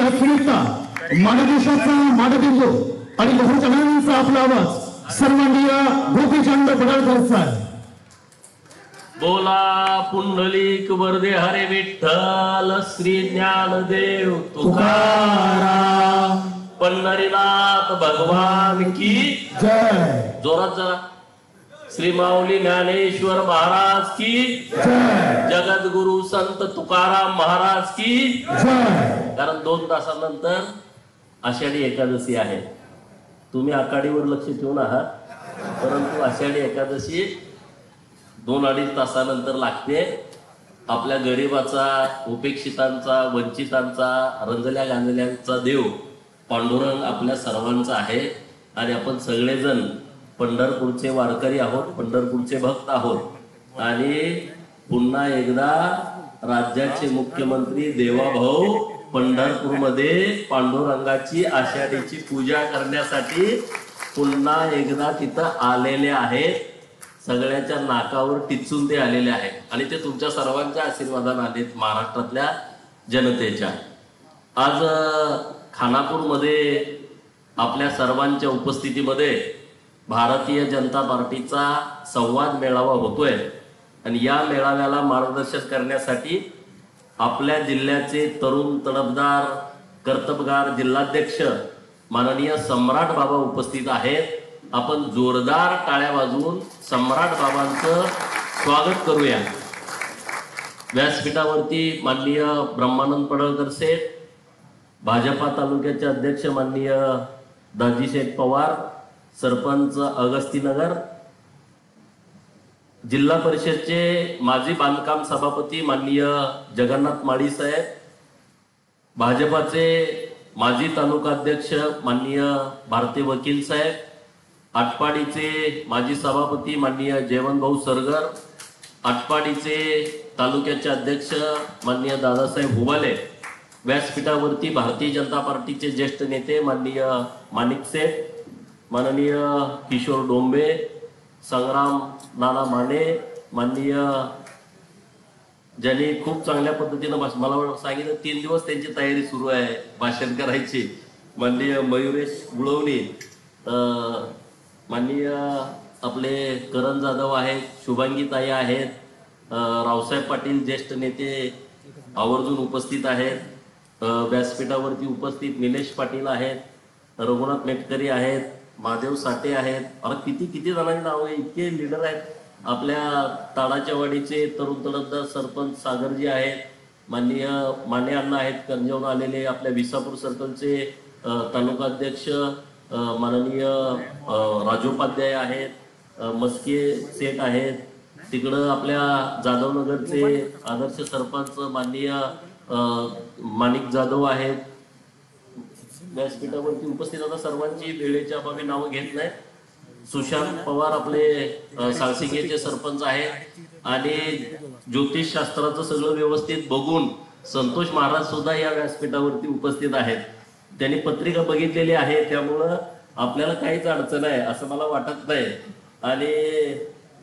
याचनिकता मानदेशाचा मानबिंदू आणि बहुजनांचा आपला आवाज सर्वांनी गोपीचंद पडळकरचा बोला पुंडलिक वरदे हरे विठ्ठल श्री ज्ञानदेव तुकाराम पंढरीनाथ भगवान की जय. जोरात जरा श्री माऊली ज्ञानेश्वर महाराज की जय. जगद्गुरु संत तुकाराम महाराज की जय. कारण 2 तासानंतर आषाढी एकादशी आहे. तुम्ही आखाडीवर लक्ष ठेवून आहात, परंतु आषाढी एकादशी 2-2.5 तासानंतर लागते. आपल्या गरिबाचा, उपेक्षितांचा, वंचितांचा, रंजल्या गांजल्यांचा देव पांडुरंग आपल्या सर्वांचा आहे. आणि आपण सगळेजण पंढरपूरचे वारकरी आहोत, पंढरपूरचे भक्त आहोत. आणि पुन्हा एकदा राज्याचे मुख्यमंत्री देवाभाऊ पंढरपूरमध्ये पांडुरंगाची आषाढीची पूजा करण्यासाठी पुन्हा एकदा तिथं आलेले आहेत. सगळ्याच्या नाकावर टिचून ते आलेले आहेत आणि ते तुमच्या सर्वांच्या आशीर्वादाने आलेत, महाराष्ट्रातल्या जनतेच्या. आज खानापूरमध्ये आपल्या सर्वांच्या उपस्थितीमध्ये भारतीय जनता पार्टीचा संवाद मेळावा होतोय. आणि या मेळाव्याला मार्गदर्शन करण्यासाठी आपल्या जिल्ह्याचे तरुण तडफदार कर्तबगार जिल्हाध्यक्ष माननीय सम्राट बाबा उपस्थित आहेत. आपण जोरदार टाळ्या वाजवून सम्राट बाबांचं स्वागत करूया. व्यासपीठावरती माननीय ब्रह्मानंद पडळकर सेठ, भाजपा तालुक्याचे अध्यक्ष माननीय दाजी शेठ पवार, सरपंच अगस्तीनगर, जिल्हा परिषदचे माजी बांधकाम सभापती माननीय जगन्नाथ माळी साहेब, भाजपाचे माजी तालुका अध्यक्ष माननीय भारती वकील साहेब, आटपाडीचे माजी सभापती माननीय जयवंत भाऊ सरगर, आटपाडीचे तालुक्याचे अध्यक्ष माननीय दादासाहेब हुबाले, व्यासपीठावरती भारतीय जनता पार्टीचे ज्येष्ठ नेते माननीय माणिक सेठ, माननीय किशोर डोंबे, संग्राम नाना माने, माननीय ज्यांनी खूप चांगल्या पद्धतीनं मला सांगितलं 3 दिवस त्यांची तयारी सुरू आहे भाषण करायची, माननीय मयुरेश गुळवणी, माननीय आपले करण जाधव आहेत, शुभांगी ताई आहेत, रावसाहेब पाटील ज्येष्ठ नेते आवर्जून उपस्थित आहेत. व्यासपीठावरती उपस्थित निलेश पाटील आहेत, रघुनाथ मेटकरी आहेत, महादेव साठे आहेत. अरे किती जणांची नावं, इतके लिडर आहेत. आपल्या ताडाच्या वाडीचे तरुण तडफदार सरपंच सागरजी आहेत, माननीय माने अण्णा आहेत करंजवून आलेले, आपल्या विसापूर सर्कलचे तालुका अध्यक्ष माननीय राजोपाध्याय आहेत, मस्के सेठ आहेत, तिकडं आपल्या जाधवनगरचे आदर्श सरपंच माननीय माणिक जाधव आहेत. व्यासपीठावरती उपस्थित आता सर्वांची वेळेच्या अभावी नावं घेत नाही. सुशांत पवार आपले साळसिंगेचे सरपंच आहेत. आणि ज्योतिष शास्त्राचं सगळं व्यवस्थित बघून संतोष महाराज सुद्धा या व्यासपीठावरती उपस्थित आहेत. त्यांनी पत्रिका बघितलेली आहे, त्यामुळं आपल्याला काहीच अडचण आहे असं मला वाटत नाही. आणि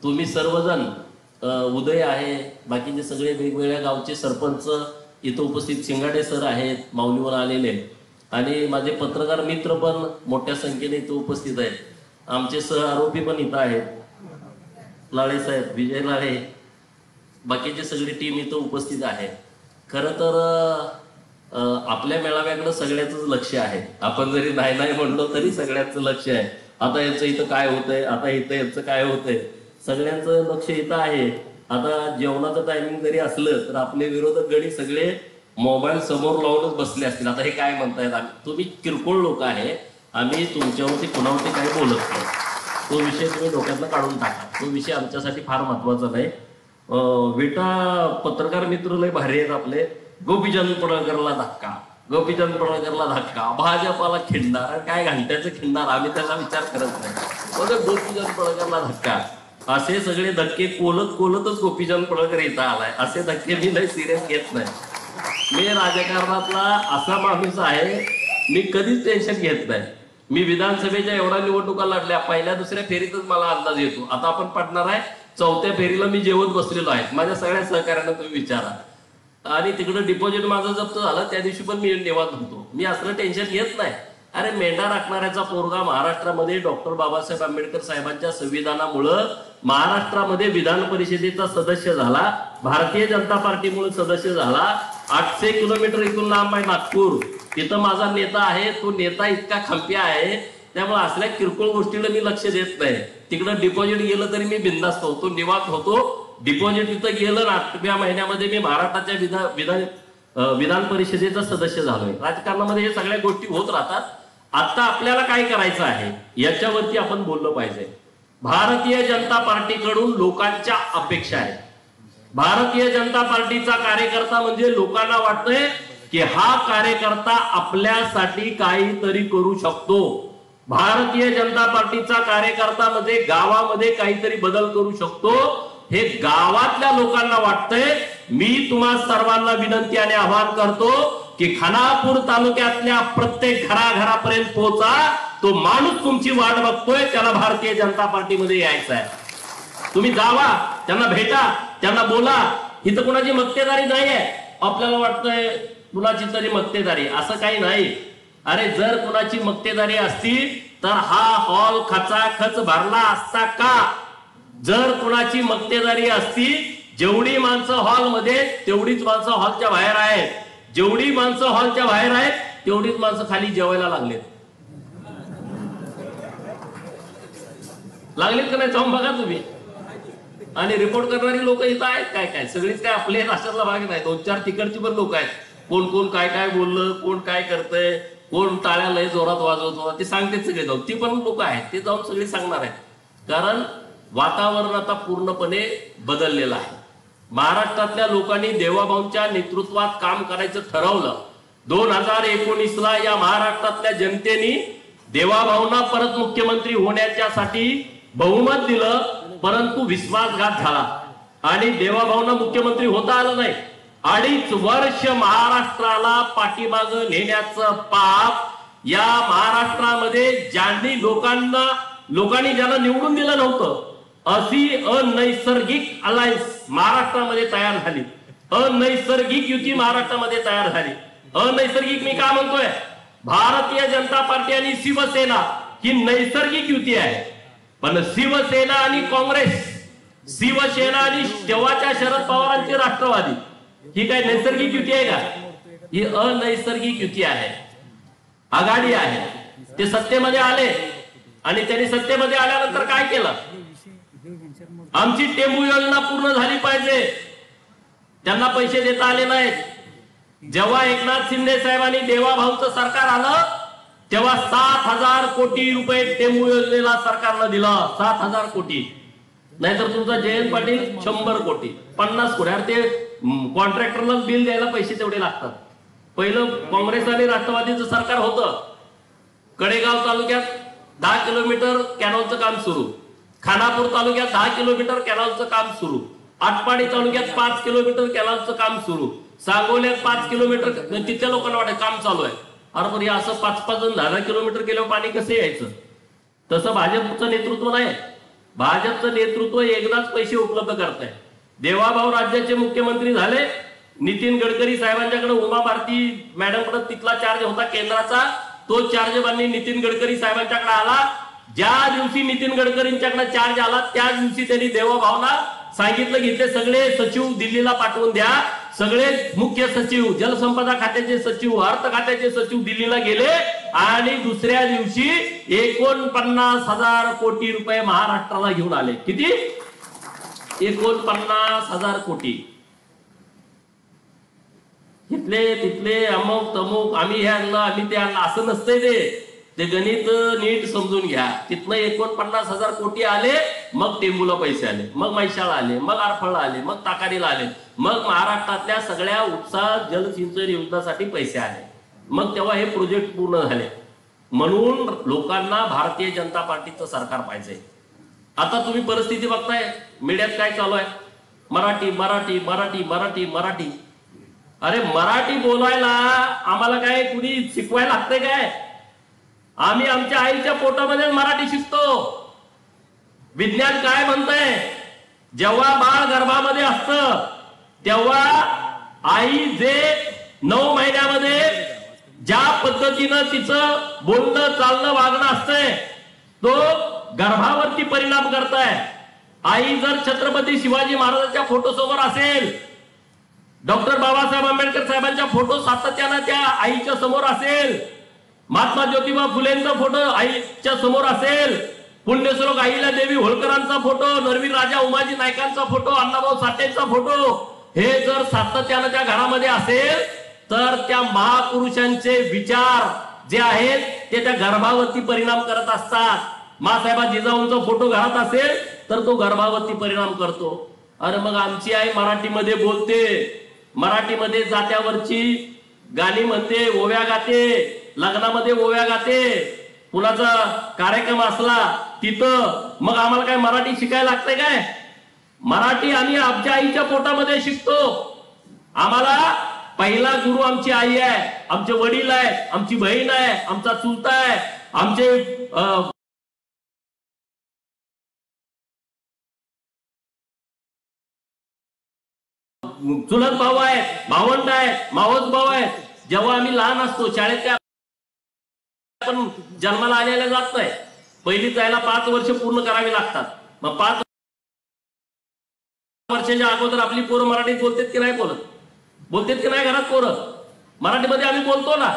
तुम्ही सर्वजण उदय आहे, बाकीचे सगळे वेगवेगळ्या गावचे सरपंच इथं उपस्थित, शिंगाडे सर आहेत माऊलीवर आलेले, आणि माझे पत्रकार मित्र पण मोठ्या संख्येने इथं उपस्थित आहेत. आमचे सह आरोपी पण इथं आहेत, लाळे साहेब, विजय लाळे, बाकीचे सगळी टीम इथं उपस्थित आहे. खरं तर आपल्या मेळाव्याकडे सगळ्याच लक्ष आहे. आपण जरी नाही म्हणलो तरी सगळ्यांचं लक्ष आहे. आता यांचं इथं काय होतंय, आता इथं यांचं काय होतंय, सगळ्यांचं लक्ष इथं आहे. आता जेवणाचं टायमिंग जरी असलं तर आपले विरोधक गडी सगळे मोबाईल समोर लावूनच बसले असतील. आता हे काय म्हणतायत, तुम्ही किरकोळ लोक आहे, आम्ही तुमच्यावरती कुणावरती काही बोलत नाही. तो विषय तुम्ही डोक्यातनं काढून टाका, तो विषय आमच्यासाठी फार महत्वाचा नाही. विटा पत्रकार मित्र लय भारी आहेत आपले. गोपीचंद पडळकरला धक्का, गोपीचंद पडळकरला धक्का, भाजपाला खिंडार, काय घंट्याचं खिंडार, आम्ही त्याचा विचार करत नाही. गोपीचंद पडळकरला धक्का, असे सगळे धक्के कोलतच गोपीचंद पडळकर इथं आलाय, असे धक्के मी लय सिरियस घेत नाही. मी राजकारणातला असा माणूस आहे, मी कधीच टेन्शन घेत नाही. मी विधानसभेच्या एवढ्या निवडणुका लढल्या, पहिल्या दुसऱ्या फेरीतच मला अंदाज येतो. आता आपण पडणार आहे 4थ्या फेरीला, मी जेवत बसलेलो आहे. माझ्या सगळ्या सहकार्यांना तुम्ही विचारा. आणि तिकडं डिपॉझिट माझं जप्त झालं त्या दिवशी पण मी निवांत होतो. मी असलं टेन्शन घेत नाही. अरे मेंढा राखणाऱ्याचा पोरगा महाराष्ट्रामध्ये डॉक्टर बाबासाहेब आंबेडकर साहेबांच्या संविधानामुळं महाराष्ट्रामध्ये विधान परिषदेचा सदस्य झाला, भारतीय जनता पार्टीमुळे सदस्य झाला. 800 किलोमीटर इथून लांब आहे नागपूर, तिथं माझा नेता आहे. तो नेता इतका खंप्या आहे, त्यामुळे असल्या किरकोळ गोष्टीला मी लक्ष देत नाही. तिकडं डिपॉझिट गेलं तरी मी बिंदास्त होतो, निवांत होतो. डिपॉझिट तिथं गेलं ना 8व्या महिन्यामध्ये मी महाराष्ट्राच्या विधान परिषदेचा सदस्य झालोय. राजकारणामध्ये हे सगळ्या गोष्टी होत राहतात. आता आपल्याला काय करायचं आहे याच्यावरती आपण बोललं पाहिजे. भारतीय जनता पार्टीकडून लोकांच्या अपेक्षा आहेत. भारतीय जनता पार्टीचा कार्यकर्ता म्हणजे लोकांना वाटतंय की हा कार्यकर्ता आपल्यासाठी काहीतरी करू शकतो. भारतीय जनता पार्टीचा कार्यकर्ता म्हणजे गावामध्ये काहीतरी बदल करू शकतो हे गावातल्या लोकांना वाटतंय. मी तुम्हा सर्वांना विनंती आणि आवाहन करतो की खानापूर तालुक्यातल्या प्रत्येक घराघरापर्यंत पोहोचा. तो माणूस तुमची वाट बघतोय, त्याला भारतीय जनता पार्टीमध्ये यायचं आहे. तुम्ही जावा, त्यांना भेटा, त्यांना बोला. इथं कुणाची मक्तेदारी नाहीये. आपल्याला वाटतंय कुणाची तरी मक्तेदारी, असं काही नाही. अरे जर कुणाची मक्तेदारी असती तर हा हॉल खचाखच भरला असता का? जर कुणाची मक्तेदारी असती, जेवढी माणसं हॉलमध्ये तेवढीच माणसं हॉलच्या बाहेर आहेत, जेवढी माणसं हॉलच्या बाहेर आहेत तेवढीच माणसं खाली जेवायला लागलेत का नाही जाऊन बघा तुम्ही. आणि रिपोर्ट करणारी लोक इथं आहेत काय काय, सगळीच काय आपले राष्ट्रातला भाग नाही. 2-4 तिकडची पण लोक आहेत. कोण कोण काय काय बोललं, कोण काय करतंय, कोण टाळ्या लय जोरात वाजवतो ते सांगतेच सगळे जाऊन. ती पण लोक आहेत, ते जाऊन सगळे सांगणार आहेत. कारण वातावरण आता पूर्णपणे बदललेलं आहे. महाराष्ट्रातल्या लोकांनी देवाभाऊंच्या नेतृत्वात काम करायचं ठरवलं. 2019ला या महाराष्ट्रातल्या जनतेने देवाभाऊंना परत मुख्यमंत्री होण्याच्यासाठी बहुमत दिलं, परंतु विश्वासघात झाला आणि देवाभाऊंना मुख्यमंत्री होता आलं नाही. 2.5 वर्ष महाराष्ट्राला पाठीमाग नेण्याचं पाप या महाराष्ट्रामध्ये ज्यांनी लोकांनी ज्याला निवडून दिलं नव्हतं अशी अनैसर्गिक अलायन्स महाराष्ट्रामध्ये तयार झाली. अनैसर्गिक युती महाराष्ट्रामध्ये तयार झाली. अनैसर्गिक मी का म्हणतोय? भारतीय जनता पार्टी आणि शिवसेना ही नैसर्गिक युती आहे, पण शिवसेना आणि काँग्रेस, शिवसेना आणि तेव्हाच्या शरद पवारांची राष्ट्रवादी ही काय नैसर्गिक युती आहे का? ही अनैसर्गिक युती आहे, आघाडी आहे. ते सत्तेमध्ये आले आणि त्यांनी सत्तेमध्ये आल्यानंतर काय केलं? आमची टेंबू योजना पूर्ण झाली पाहिजे, त्यांना पैसे देता आले नाहीत. जेव्हा एकनाथ शिंदे साहेबांनी देवाभाऊचं सरकार आलं तेव्हा 7,000 कोटी रुपये टेंबू योजनेला सरकारनं दिलं. 7,000 कोटी. नाहीतर तुमचा जयंत पाटील 100 कोटी, 50 कोटी. अरे ते कॉन्ट्रॅक्टरलाच बिल द्यायला पैसे तेवढे लागतात. पहिलं काँग्रेस आणि राष्ट्रवादीचं सरकार होतं. कडेगाव तालुक्यात 10 किलोमीटर कॅनॉलचं काम सुरू, खानापूर तालुक्यात 10 किलोमीटर कॅनॉलचं काम सुरू, आटपाडी तालुक्यात 5 किलोमीटर कॅनॉलचं काम सुरू, सांगोल्यात 5 किलोमीटर. तिथल्या लोकांना वाटत काम चालू आहे. अरे पण असं 5-5 10 किलोमीटर केल्यावर पाणी कसं यायचं? तसं भाजपचं नेतृत्व नाही. भाजपचं नेतृत्व एकदाच पैसे उपलब्ध करत आहे. देवाभाऊ राज्याचे मुख्यमंत्री झाले. नितीन गडकरी साहेबांच्याकडे उमा भारती मॅडमकडे तिथला चार्ज होता केंद्राचा. तो चार्ज बांधणी नितीन गडकरी साहेबांच्याकडे आला. ज्या दिवशी नितीन गडकरींच्याकडे चार्ज आला त्या दिवशी त्यांनी देवाभाऊला सांगितलं की इथले सगळे सचिव दिल्लीला पाठवून द्या. सगळे मुख्य सचिव, जलसंपदा खात्याचे सचिव, अर्थ खात्याचे सचिव दिल्लीला गेले आणि दुसऱ्या दिवशी 49,000 कोटी रुपये महाराष्ट्राला घेऊन आले. किती? 49,000 कोटी. तिथले तिथले अमुक तमुक, आम्ही हे आणलं, आम्ही ते आणलं, असं नसतंय. ते गणित नीट समजून घ्या. तिथनं 49,000 कोटी आले, मग टेंबूला पैसे आले, मग म्हैसाळला आले, मग आरफळला आले, मग ताकारीला आले, मग महाराष्ट्रातल्या सगळ्या उपसा जलसिंचन योजनासाठी पैसे आले. मग तेव्हा हे प्रोजेक्ट पूर्ण झाले. म्हणून लोकांना भारतीय जनता पार्टीचं सरकार पाहिजे. आता तुम्ही परिस्थिती बघताय मीडियात काय चालू आहे? मराठी मराठी मराठी मराठी मराठी. अरे मराठी बोलायला आम्हाला काय कुणी शिकवायला लागतंय काय? आम्ही आमच्या आईच्या पोटामध्ये मराठी शिकतो. विज्ञान काय म्हणतंय? जेव्हा बाळ गर्भामध्ये असतं तेव्हा आई जे 9 महिन्यामध्ये ज्या पद्धतीनं तिचं बोलणं चालणं वागणं असतंय तो गर्भावरती परिणाम करताय. आई जर छत्रपती शिवाजी महाराजांच्या फोटो समोर असेल, डॉक्टर बाबासाहेब आंबेडकर साहेबांच्या फोटो सातत्यानं त्या आईच्या समोर असेल, महात्मा ज्योतिबा फुलेंचा फोटो आईच्या समोर असेल, पुण्यश्लोक आईला देवी होळकरांचा फोटो, नरवीर राजा उमाजी नायकांचा फोटो, अण्णाभाऊ साठेंचा फोटो, हे जर सातत्यानं त्या घरामध्ये असेल तर त्या महापुरुषांचे विचार जे आहेत ते त्या गर्भावरती परिणाम करत असतात. मासाहेबा जिजाऊंचा फोटो घरात असेल तर तो गर्भावरती परिणाम करतो. अरे मग आमची आई मराठीमध्ये बोलते, मराठीमध्ये जात्यावरची गाणी म्हणते, ओव्या गाते, लग्नामध्ये ओव्या गाते, कुणाचा कार्यक्रम असला तिथं मग आम्हाला काय मराठी शिकायला लागतंय काय? मराठी आम्ही आमच्या आईच्या पोटामध्ये शिकतो. आम्हाला पहिला गुरु आमची आई आहे, आमचे वडील आहे, आमची बहीण आहे, आमचा चुलता आहे, आमचे चुलत भाऊ आहेत, भावंड आहेत, मावस भाऊ आहेत. जेव्हा आम्ही लहान असतो शाळेत काय आपण जन्माला आलेला जात नाही, पहिली जायला 5 वर्ष पूर्ण करावी लागतात. मग 5 वर्षाच्या अगोदर आपली पोरं मराठीत बोलतात की नाही बोलत? बोलतात की नाही घरात पोरं? मराठीमध्ये आम्ही बोलतो ना,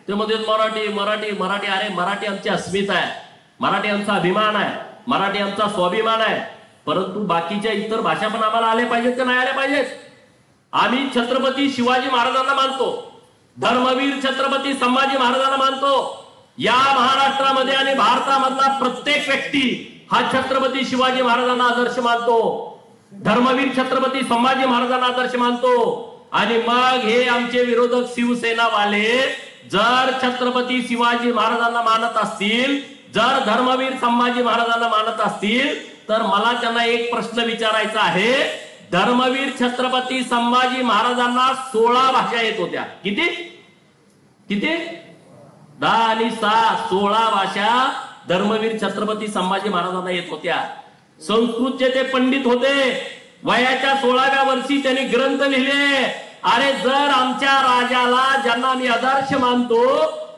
ते मध्ये मराठी मराठी मराठी. अरे मराठी आमची अस्मिता आहे, मराठी आमचा अभिमान आहे, मराठी आमचा स्वाभिमान आहे. परंतु बाकीच्या इतर भाषा पण आम्हाला आल्या पाहिजेत का नाही आल्या पाहिजेत? आम्ही छत्रपती शिवाजी महाराजांना मानतो, धर्मवीर छत्रपती संभाजी महाराजांना मानतो. या महाराष्ट्रामध्ये आणि भारतामधला प्रत्येक व्यक्ती हा छत्रपती शिवाजी महाराजांना आदर्श मानतो, धर्मवीर छत्रपती संभाजी महाराजांना आदर्श मानतो. आणि मग हे आमचे विरोधक शिवसेनावाले जर छत्रपती शिवाजी महाराजांना मानत असतील, जर धर्मवीर संभाजी महाराजांना मानत असतील, तर मला त्यांना एक प्रश्न विचारायचा आहे. धर्मवीर छत्रपती संभाजी महाराजांना 16 भाषा येत होत्या. किती किती? 10 आणि 6 16 भाषा धर्मवीर छत्रपती संभाजी महाराजांना येत होत्या. संस्कृतचे ते पंडित होते. वयाच्या 16व्या वर्षी त्यांनी ग्रंथ लिहिले. अरे जर आमच्या राजाला ज्यांना आम्ही आदर्श मानतो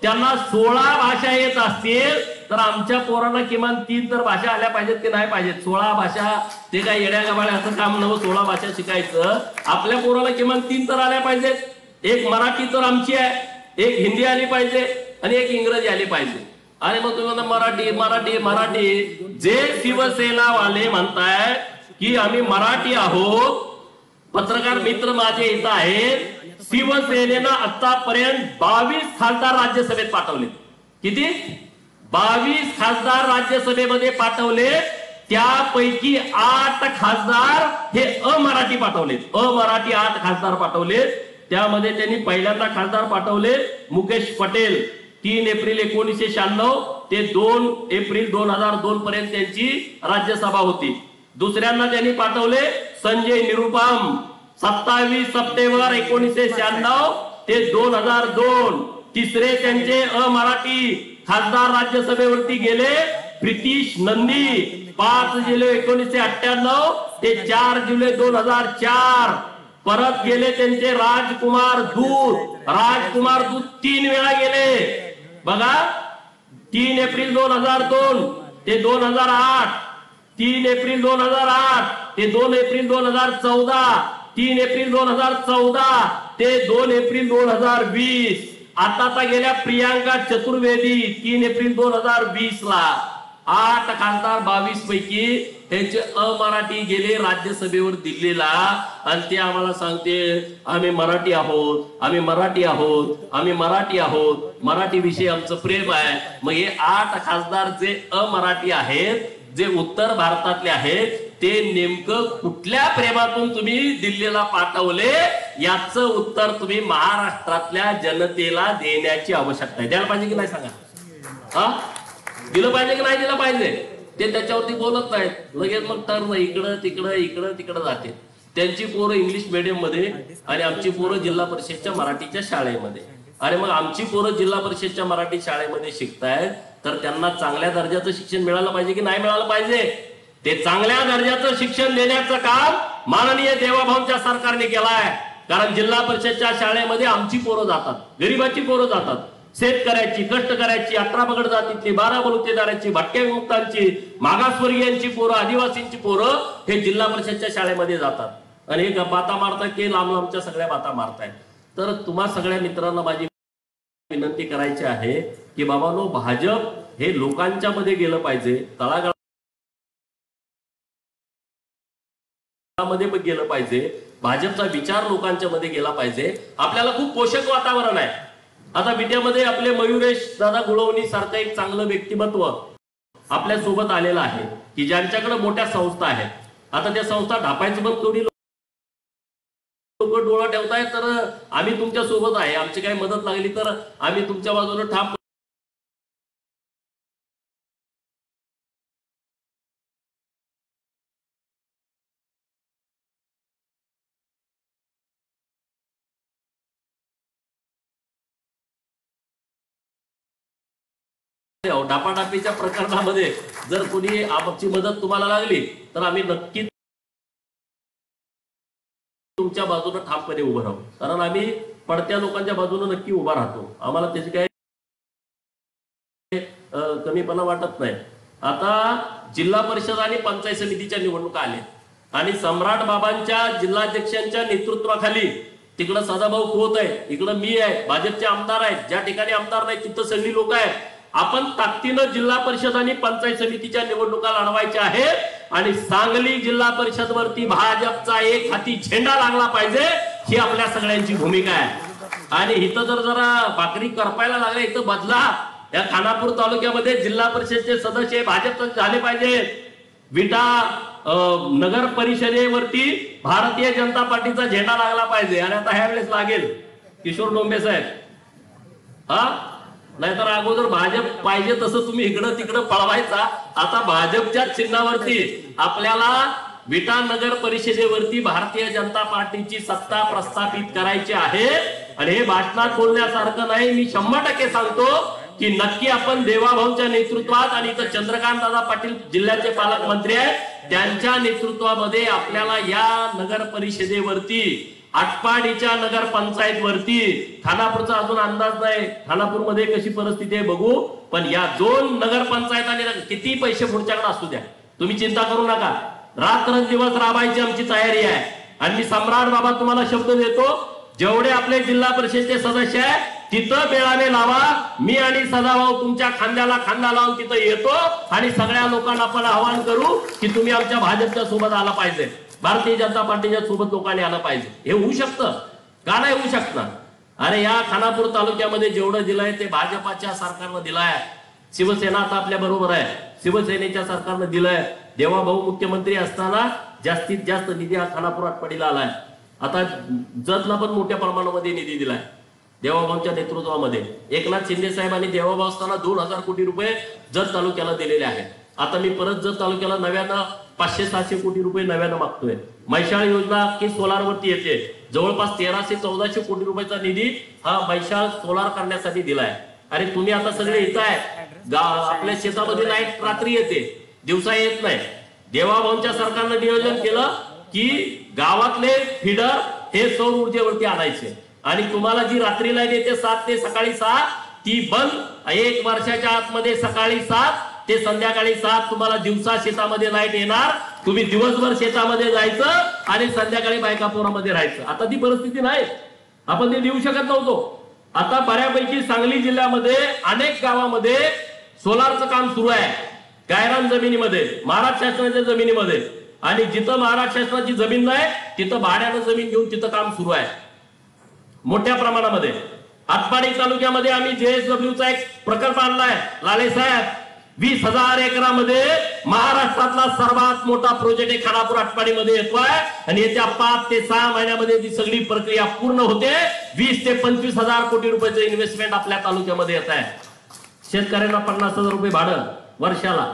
त्यांना 16 भाषा येत असतील तर आमच्या पोरांना किमान 3 तर भाषा आल्या पाहिजेत की नाही पाहिजेत? 16 भाषा ते काय येड्या गबाळ्या असं काम नव्हतं 16 भाषा शिकायचं. आपल्या पोराला किमान 3 तर आल्या पाहिजेत. एक मराठी तर आमची आहे, एक हिंदी आली पाहिजे आणि एक इंग्रजी आली पाहिजे. आणि मग तुम्ही म्हणता मराठी मराठी मराठी. जे शिवसेनावाले म्हणताय की आम्ही मराठी आहोत, पत्रकार मित्र माझे इथं आहेत, शिवसेनेनं आतापर्यंत 22 खासदार राज्यसभेत पाठवले. किती? 22 खासदार राज्यसभेमध्ये पाठवले. त्यापैकी 8 खासदार हे अमराठी पाठवलेत. अमराठी 8 खासदार पाठवलेत. त्यामध्ये त्यांनी पहिल्यांदा खासदार पाठवले मुकेश पटेल. 3 एप्रिल 1996 ते 2 एप्रिल 2002 पर्यंत त्यांची राज्यसभा होती. दुसऱ्यांदा त्यांनी पाठवले संजय निरुपम. 27 सप्टेंबर 1996 ते 2002. तिसरे त्यांचे अमराठी खासदार राज्यसभेवरती गेले प्रितीश नंदी. 5 जुलै 1998 ते 4 जुलै 2004. परत गेले त्यांचे राजकुमार दूत. राजकुमार दूत 3 वेळा गेले बघा. 3 एप्रिल 2002 ते 2008, 3 एप्रिल 2008 ते 2 एप्रिल 2014, 3 एप्रिल 2014 ते 2 एप्रिल 2020. आता गेल्या प्रियांका चतुर्वेदी 3 एप्रिल 2020 ला. 8 खासदार 22 पैकी त्यांचे अमराठी गेले राज्यसभेवर दिल्लीला. आणि ते आम्हाला सांगते आम्ही मराठी आहोत, आम्ही मराठी आहोत, आम्ही मराठी आहोत, मराठी विषयी आमचं प्रेम आहे. मग हे 8 खासदार जे अमराठी आहेत, जे उत्तर भारतातले आहेत, ते नेमकं कुठल्या प्रेमातून तुम्ही दिल्लीला पाठवले याचं उत्तर तुम्ही महाराष्ट्रातल्या जनतेला देण्याची आवश्यकता आहे. द्यायला पाहिजे की नाही सांगा? हा दिलं पाहिजे की नाही दिलं पाहिजे? ते त्याच्यावरती बोलत नाहीत. लगेच मग तर इकडं तिकडं इकडं तिकडं जाते. त्यांची पोरं इंग्लिश मीडियम मध्ये आणि आमची पोरं जिल्हा परिषदच्या मराठीच्या शाळेमध्ये. आणि मग आमची पोरं जिल्हा परिषदच्या मराठी शाळेमध्ये शिकतायत तर त्यांना चांगल्या दर्जाचं शिक्षण मिळालं पाहिजे की नाही मिळालं पाहिजे? ते चांगल्या दर्जाचं शिक्षण देण्याचं काम माननीय देवाभाऊंच्या सरकारने केलाय. कारण जिल्हा परिषदच्या शाळेमध्ये आमची पोरं जातात, गरिबाची पोरं जातात, शेतकऱ्याची, कष्टकऱ्याची, 18 पगड जातीतली, 12 बलुतेदारांची, भटक्या विमुक्तांची, मागासवर्गीयांची पोरं, आदिवासींची पोरं हे जिल्हा परिषदच्या शाळेमध्ये जातात आणि हे बाता मारतात की लांब लांबच्या सगळ्या बाता मारतायत. तर तुम्हा सगळ्या मित्रांना माझी विनंती करायची आहे की बाबांनो, भाजप हे लोकांच्या मध्ये गेलं पाहिजे, तळागाळामध्ये गेलं पाहिजे, भाजपचा विचार लोकांच्या मध्ये गेला पाहिजे. आपल्याला खूप पोषक वातावरण आहे. आता विद्यामध्ये आपले मयुरेश दादा गुळवणी सारखं एक चांगलं व्यक्तिमत्व आपल्या सोबत आलेलं आहे की ज्यांच्याकडे मोठ्या संस्था आहेत. आता त्या संस्था ढापायचं पण थोडी लोक डोळा ठेवतायत, तर आम्ही तुमच्या सोबत आहे, आमची काही मदत लागली तर आम्ही तुमच्या बाजूने ठाम डापाडापीच्या प्रकरणामध्ये जर कोणी आमची मदत तुम्हाला लागली तर आम्ही नक्की तुमच्या बाजूने ठामपणे उभं राहू. कारण आम्ही पडत्या लोकांच्या बाजूने नक्की उभा राहतो. आम्हाला त्याची काही कमीपणा वाटत नाही. आता जिल्हा परिषद आणि पंचायत समितीच्या निवडणुका आल्या आणि सम्राट बाबांच्या जिल्हाध्यक्षांच्या नेतृत्वाखाली तिकडं सदाभाऊ खोत आहे, इकडं मी आहे, भाजपचे आमदार आहेत, ज्या ठिकाणी आमदार नाही तिथं सगळी लोक आहेत. आपण ताकदीनं जिल्हा परिषद आणि पंचायत समितीच्या निवडणुका लढवायच्या आहेत आणि सांगली जिल्हा परिषद वरती भाजपचा एक हाती झेंडा लागला पाहिजे, ही आपल्या सगळ्यांची भूमिका आहे. आणि इथं जरा भाकरी करपायला लागले, इथं बदला. या खानापूर तालुक्यामध्ये जिल्हा परिषदचे सदस्य भाजपचे झाले पाहिजे. विटा नगर परिषदेवरती भारतीय जनता पार्टीचा झेंडा लागला पाहिजे आणि आता ह्या वेळेस लागेल किशोर डोंबे साहेब. हा, नाहीतर अगोदर भाजप पाहिजे तसं तुम्ही इकडं तिकडं पळवायचा. आता भाजपच्या चिन्हावरती आपल्याला विटा नगर परिषदेवरती भारतीय जनता पार्टीची सत्ता प्रस्थापित करायची आहे. आणि हे भाषणात बोलण्यासारखं नाही, मी 100% सांगतो की नक्की आपण देवाभाऊंच्या नेतृत्वात आणि इथं चंद्रकांत दादा पाटील जिल्ह्याचे पालकमंत्री आहेत, त्यांच्या नेतृत्वामध्ये आपल्याला या नगर परिषदेवरती, आटपाडीच्या नगर पंचायत वरती, खानापूरचा अजून अंदाज नाही, खानापूरमध्ये कशी परिस्थिती आहे बघू, पण या 2 नगर पंचायत आणि किती पैसे पुढच्याकडे असू द्या, तुम्ही चिंता करू नका. रात्रंदिवस राबायची आमची तयारी आहे. आणि मी सम्राट बाबा तुम्हाला शब्द देतो, जेवढे आपले जिल्हा परिषदेचे सदस्य आहे तिथं बेळाने लावा. मी आणि सदाभाऊ तुमच्या खांद्याला खांदा लावून तिथं येतो आणि सगळ्या लोकांना आपण आवाहन करू की तुम्ही आमच्या भाजपच्या सोबत आला पाहिजे, भारतीय जनता पार्टीच्या सोबत लोकांनी आलं पाहिजे. हे होऊ शकतं का? नाही होऊ शकतं. अरे या खानापूर तालुक्यामध्ये जेवढं दिलंय ते भाजपाच्या सरकारनं दिलंय. शिवसेना आता आपल्या बरोबर आहे, शिवसेनेच्या सरकारनं दिलंय. देवाभाऊ मुख्यमंत्री असताना जास्तीत जास्त निधी हा खानापूर आटपाडीला आलाय. आता जतला पण मोठ्या प्रमाणामध्ये निधी दिलाय देवाभाऊंच्या नेतृत्वामध्ये. एकनाथ शिंदे साहेबांनी देवाभाऊ असताना 2000 कोटी रुपये जत तालुक्याला दिलेले आहेत. आता मी परत जत तालुक्याला नव्यानं 500-600 कोटी रुपये नव्यानं मागतोय. मैशाळ योजना की सोलार वरती येते, जवळपास 1300-1400 कोटी रुपयाचा निधी हा मैशाळ सोलार करण्यासाठी दिलाय. आणि तुम्ही आता सगळे येत आहे, आपल्या शेतामध्ये लाईट रात्री येते, दिवसा येत नाही. देवाभाऊंच्या सरकारनं नियोजन केलं की गावातले फिडर हे सौर ऊर्जेवरती आणायचे आणि तुम्हाला जी रात्री लाईट येते 7 ते सकाळी 7 ती बंद. 1 वर्षाच्या आतमध्ये सकाळी 7 ते संध्याकाळी 7 तुम्हाला दिवसा शेतामध्ये लाईट येणार. तुम्ही दिवसभर शेतामध्ये जायचं आणि संध्याकाळी बायका पोरामध्ये राहायचं. आता ती परिस्थिती नाही, आपण ते देऊ शकत नव्हतो. आता बऱ्यापैकी सांगली जिल्ह्यामध्ये अनेक गावामध्ये सोलारचं काम सुरू आहे, गायरान जमिनीमध्ये, महाराष्ट्र शासनाच्या जमिनीमध्ये. आणि जिथं महाराष्ट्र शासनाची जमीन नाही तिथं भाड्यानं जमीन घेऊन तिथं काम सुरू आहे मोठ्या प्रमाणामध्ये. आटपाडी तालुक्यामध्ये आम्ही JSWचा एक प्रकल्प आणलाय लाले साहेब. 20,000 एकरामध्ये महाराष्ट्रातला सर्वात मोठा प्रोजेक्ट आहे खानापूर आटपाडीमध्ये येतोय आणि येत्या 5 ते 6 महिन्यामध्ये ती सगळी प्रक्रिया पूर्ण होते. 20 ते 25,000 कोटी रुपयाचं इन्व्हेस्टमेंट आपल्या तालुक्यामध्ये येत आहे. शेतकऱ्यांना 50,000 रुपये भाडं वर्षाला.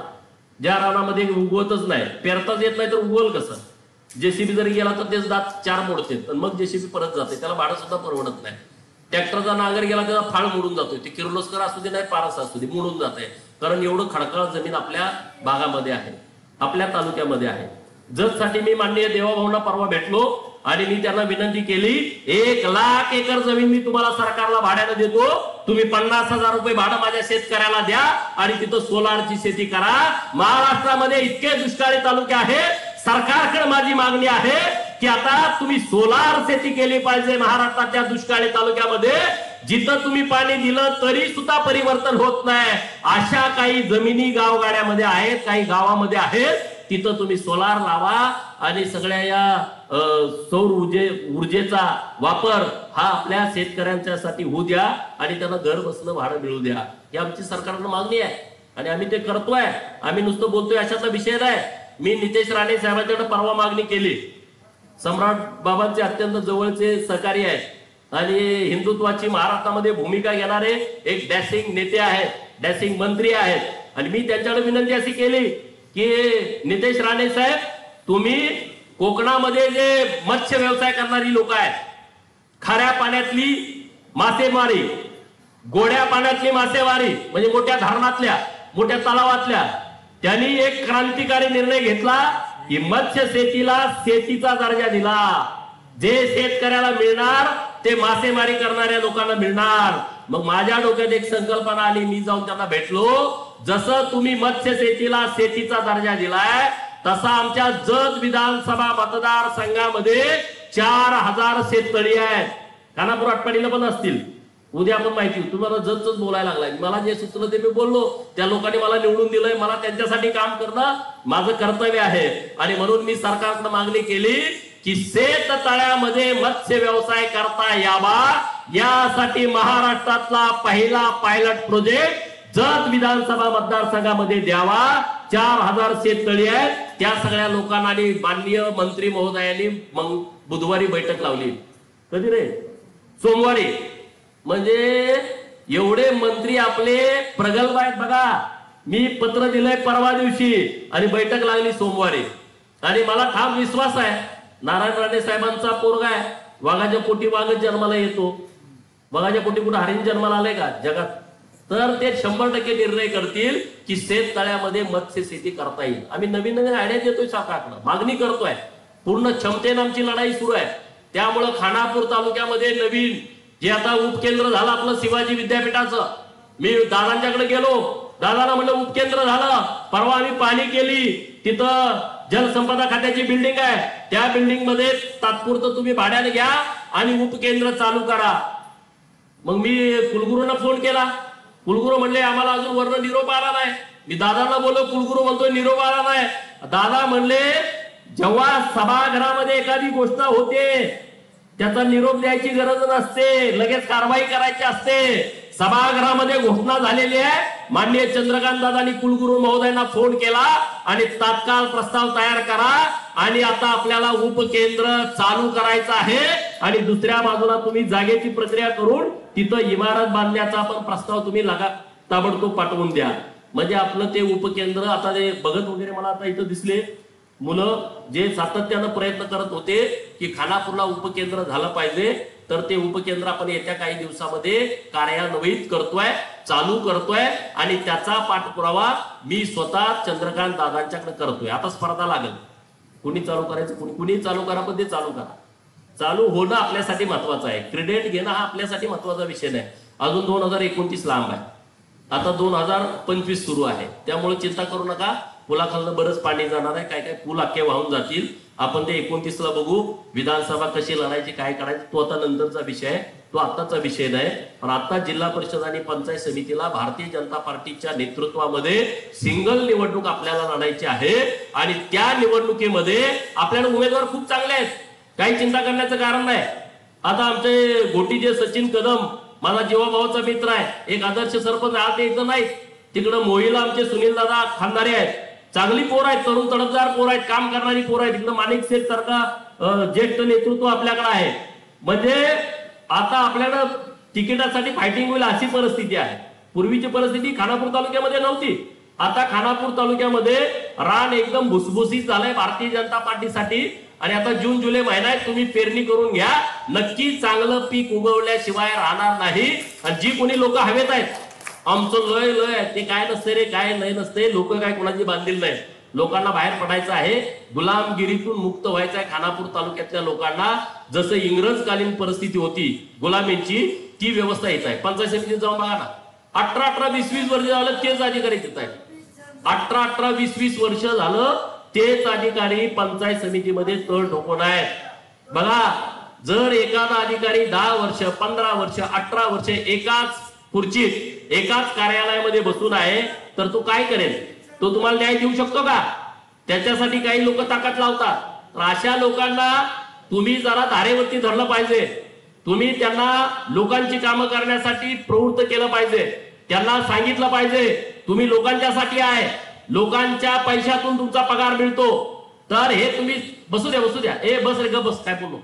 ज्या रानामध्ये उगवतच नाही, पेरताच येत नाही तर उगवल कसं? JCB जरी गेला तर तेच दात 4 मोडते आणि मग JCB परत जाते, त्याला भाडं सुद्धा परवडत नाही. ट्रॅक्टरचा नांगर गेला त्याचा फाळ मोडून जातोय, ते किर्लोस्कर असू दे नाही पारस असू दे मोडून जाते. कारण एवढं खडकाळ जमीन आपल्या भागामध्ये आहे, आपल्या तालुक्यामध्ये आहे. जतसाठी मी माननीय देवाभाऊंना परवा भेटलो आणि मी त्यांना विनंती केली 1,00,000 एकर जमीन मी तुम्हाला सरकारला भाड्याने देतो, तुम्ही 50,000 रुपये भाडं माझ्या शेतकऱ्याला द्या आणि तिथं सोलारची शेती करा. महाराष्ट्रामध्ये इतके दुष्काळी तालुके आहेत, सरकारकडे माझी मागणी आहे की आता तुम्ही सोलार शेती केली पाहिजे. महाराष्ट्राच्या दुष्काळी तालुक्यामध्ये जिथं तुम्ही पाणी दिलं तरी सुद्धा परिवर्तन होत नाही अशा काही जमिनी गावगाड्यामध्ये आहेत, काही गावामध्ये आहेत, तिथं तुम्ही सोलार लावा आणि सगळ्या या सौर ऊर्जेचा वापर हा आपल्या शेतकऱ्यांच्यासाठी होऊ द्या आणि त्यांना घर बसणं भाडं मिळू द्या. ही आमची सरकारला मागणी आहे आणि आम्ही ते करतोय. आम्ही नुसतं बोलतोय अशातला विषय नाही. मी नितेश राणे साहेबांच्याकडे परवा मागणी केली. सम्राट बाबांचे अत्यंत जवळचे सहकारी आहेत आणि हिंदुत्वाची महाराष्ट्रामध्ये भूमिका घेणारे एक डॅशिंग नेते आहेत, डॅशिंग मंत्री आहेत. आणि मी त्यांच्याकडे विनंती अशी केली की नितेश राणे साहेब, तुम्ही कोकणामध्ये जे मत्स्य व्यवसाय करणारी लोक आहेत, खाऱ्या पाण्यातली मासेमारी, गोड्या पाण्यातली मासेमारी म्हणजे मोठ्या धरणातल्या, मोठ्या तलावातल्या, त्यांनी एक क्रांतिकारी निर्णय घेतला की मत्स्य शेतीला शेतीचा दर्जा दिला. जे शेतकऱ्याला मिळणार ते मासेमारी करणाऱ्या लोकांना मिळणार. मग माझ्या डोक्यात एक संकल्पना आली. मी जाऊन त्यांना भेटलो. जसं तुम्ही मत्स्य शेतीला शेतीचा दर्जा दिलाय तसा आमच्या जत विधानसभा मतदारसंघामध्ये 4,000 शेततळी आहेत. खानापूर आटपाडीला पण असतील. उद्या पण माहिती. तुम्हाला जतच बोलायला लागलाय. मला जे सुचलं ते मी बोललो. त्या लोकांनी मला निवडून दिलंय. मला त्यांच्यासाठी काम करणं माझं कर्तव्य आहे आणि म्हणून मी सरकारकडे मागणी केली की शेत तळ्यामध्ये मत्स्य व्यवसाय करता यावा यासाठी महाराष्ट्रातला पहिला पायलट प्रोजेक्ट जत विधानसभा मतदारसंघामध्ये द्यावा. 4,000 शेततळी आहेत. त्या सगळ्या लोकांना आणि माननीय मंत्री महोदयांनी मग बुधवारी बैठक लावली. कधी रे? सोमवारी. म्हणजे एवढे मंत्री आपले प्रगल्भ आहेत बघा. मी पत्र दिलंय परवा दिवशी आणि बैठक लागली सोमवारी. आणि मला ठाम विश्वास आहे नारायण राणे साहेबांचा पोरगा आहे. वाघाच्या पोटी वाघच जन्माला येतो. वाघाच्या पोटी कुठे हरिण जन्माला आले का जगात? तर ते 100% निर्णय करतील की शेत तळ्यामध्ये मत्स्य शेती करता येईल. आम्ही नवीन नवीन आयडिया देतोय सरकारकडे, मागणी करतोय. पूर्ण क्षमतेने आमची लढाई सुरू आहे. त्यामुळं खानापूर तालुक्यामध्ये नवीन जे आता उपकेंद्र झालं आपलं शिवाजी विद्यापीठाचं, मी दादांच्याकडे गेलो. दादाला म्हणलं उपकेंद्र झालं. परवा आम्ही पाणी केली. तिथं जलसंपदा खात्याची बिल्डिंग आहे. त्या बिल्डिंग मध्ये तात्पुरतं तुम्ही भाड्याने घ्या आणि उपकेंद्र चालू करा. मग मी कुलगुरूंना फोन केला. कुलगुरू म्हणले आम्हाला अजून वर्ण निरोप आला नाही. मी दादांना बोललो. कुलगुरू म्हणतोय निरोप आला नाही. दादा म्हणले जेव्हा सभागृहामध्ये एखादी गोष्ट होते त्याचा निरोप द्यायची गरज नसते, लगेच कारवाई करायची असते. सभागृहामध्ये घोषणा झालेली आहे. माननीय चंद्रकांत दादांनी कुलगुरू महोदयांना फोन केला आणि तात्काळ प्रस्ताव तयार करा आणि आता आपल्याला उपकेंद्र चालू करायचं आहे आणि दुसऱ्या बाजूला तुम्ही जागेची प्रक्रिया करून तिथं इमारत बांधण्याचा पण प्रस्ताव तुम्ही ताबडतोब पाठवून द्या. म्हणजे आपलं ते उपकेंद्र आता ते बघत वगैरे मला आता इथं दिसले मुलं जे सातत्यानं प्रयत्न करत होते की खानापूरला उपकेंद्र झालं पाहिजे. तर ते उपकेंद्र आपण येत्या काही दिवसामध्ये कार्यान्वित करतोय, चालू करतोय आणि त्याचा पाठपुरावा मी स्वतः चंद्रकांत दादांच्याकडे करतोय. आता स्पर्धा लागेल. कुणी चालू करायचं, कुणी चालू करा, पण ते चालू करा. चालू होणं आपल्यासाठी महत्वाचं आहे. क्रेडिट घेणं हा आपल्यासाठी महत्वाचा विषय नाही. अजून 2029 लांब आहे. आता 2025 सुरू आहे. त्यामुळे चिंता करू नका. पुलाखालनं बरंच पाणी जाणार आहे. काय काय पूल अख्खे वाहून जातील. आपण ते 29ला बघू. विधानसभा कशी लढायची, काय करायची, तो आता नंतरचा विषय आहे. तो आताचा विषय नाही. पण आता जिल्हा परिषद आणि पंचायत समितीला भारतीय जनता पार्टीच्या नेतृत्वामध्ये सिंगल निवडणूक आपल्याला लढायची आहे आणि त्या निवडणुकीमध्ये आपल्याला उमेदवार खूप चांगले आहेत. काही चिंता करण्याचं कारण नाही. आता आमचे गोटीचे सचिन कदम माझा जीवाभावाचा मित्र आहे. एक आदर्श सरपंच आज इथं नाही. तिकडं मोहीला आमचे सुनील दादा खानदारे आहेत. चांगली पोर आहेत, तरुण तडफदार पोर आहेत, काम करणारी पोर आहेत. इकडं माणिक शेठ सारखा ज्येष्ठ नेतृत्व आपल्याकडे आहे. म्हणजे आता आपल्याला तिकिटासाठी फायटिंग होईल अशी परिस्थिती आहे. पूर्वीची परिस्थिती खानापूर तालुक्यामध्ये नव्हती. आता खानापूर तालुक्यामध्ये रान एकदम भुसभुसीत झालंय भारतीय जनता पार्टीसाठी. आणि आता जून जुलै महिना आहे. तुम्ही पेरणी करून घ्या. नक्की चांगलं पीक उगवल्याशिवाय राहणार नाही. आणि जी कोणी लोक हवेत आहेत आमचं लय लय ते काय नसते रे, काय नाही नसते. लोक काय कोणाची बांधील नाही. लोकांना बाहेर पडायचं आहे, गुलामगिरीतून मुक्त व्हायचं आहे खानापूर तालुक्यातल्या लोकांना. जसं इंग्रजकालीन परिस्थिती होती गुलामींची, ती व्यवस्था येत आहे. पंचायत समितीत जाऊन बघा ना, 18-18, 20-20 वर्ष झालं तेच अधिकारी येत आहेत. 18-18, 20-20 वर्ष झालं तेच अधिकारी पंचायत समितीमध्ये तळ ठोकून आहेत. बघा, जर एखादा अधिकारी 10 वर्ष, 15 वर्ष, 18 वर्ष एकाच खुर्चीत, एकाच कार्यालयामध्ये बसून आहे, तर तो काय करेल? तो तुम्हाला न्याय देऊ शकतो का? त्याच्यासाठी काही लोक ताकद लावतात. तर अशा लोकांना तुम्ही जरा धारेवरती धरलं पाहिजे. तुम्ही त्यांना लोकांची कामं करण्यासाठी प्रवृत्त केलं पाहिजे. त्यांना सांगितलं पाहिजे तुम्ही लोकांच्यासाठी आहे, लोकांच्या पैशातून तुमचा पगार मिळतो. तर हे तुम्ही बसू द्या, ए बस रे ग बस, काय बोललो,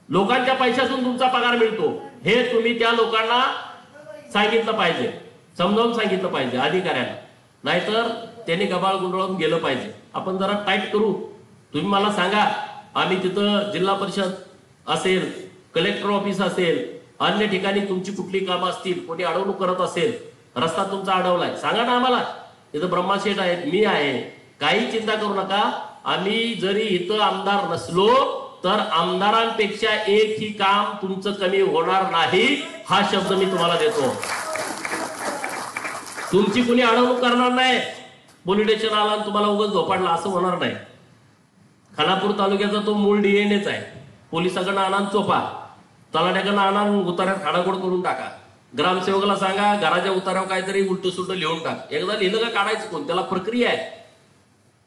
लोकांच्या पैशातून तुमचा पगार मिळतो हे तुम्ही त्या लोकांना सांगितलं पाहिजे, समजावून सांगितलं पाहिजे अधिकाऱ्यांना. नाहीतर त्यांनी गबाळ गुंडळून गेलं पाहिजे. आपण जरा टाईट करू. तुम्ही मला सांगा, आम्ही तिथं जिल्हा परिषद असेल, कलेक्टर ऑफिस असेल, अन्य ठिकाणी तुमची कुठली कामं असतील, कोणी अडवणूक करत असेल, रस्ता तुमचा अडवलाय, सांगा ना आम्हाला. इथं ब्रह्माशेठ आहेत, मी आहे, काही चिंता करू नका. आम्ही जरी इथं आमदार नसलो तर आमदारांपेक्षा एकही काम तुमचं कमी होणार नाही, हा शब्द मी तुम्हाला देतो. तुमची कुणी अडवणूक करणार नाही. पोलीस स्टेशन आला आणि तुम्हाला उगाच झोपाडला असं होणार नाही. खानापूर तालुक्याचा तो मूळ डीएनएच आहे. पोलिसाकडनं आणा चोपा, तलाट्याकडनं आणा उतार्यात खाडाखोड करून टाका. ग्रामसेवकाला सांगा घराच्या उतार्यावर काहीतरी उलट सुलट लिहून टाक. एकदा लिहिलं का काढायचं कोण? त्याला प्रक्रिया आहे.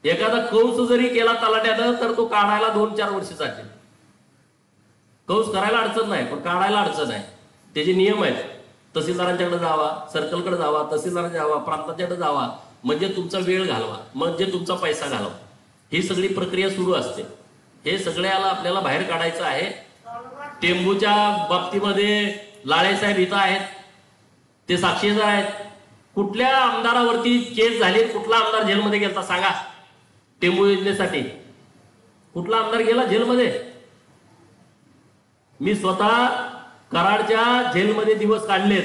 एखादा कंस जरी केला तलाट्यानं तर तो काढायला 2-4 वर्ष जातील. कंस करायला अडचण नाही, पण काढायला अडचण आहे. त्याचे नियम आहेत. तहसीलदारांच्याकडे जावा, सर्कलकडे जावा, तहसीलदारांकडे जावा, प्रांताच्याकडे जावा, म्हणजे तुमचा वेळ घालवा, म्हणजे तुमचा पैसा घालवा. ही सगळी प्रक्रिया सुरू असते. हे सगळ्याला आपल्याला बाहेर काढायचं आहे. टेंबूच्या बाबतीमध्ये लाळेसाहेब इथं आहेत, ते साक्षीदार आहेत. कुठल्या आमदारावरती केस झाली, कुठला आमदार जेलमध्ये गेला सांगा? टेंबू योजनेसाठी कुठला आमदार गेला जेलमध्ये? मी स्वतः कराडच्या जेलमध्ये दिवस काढलेत.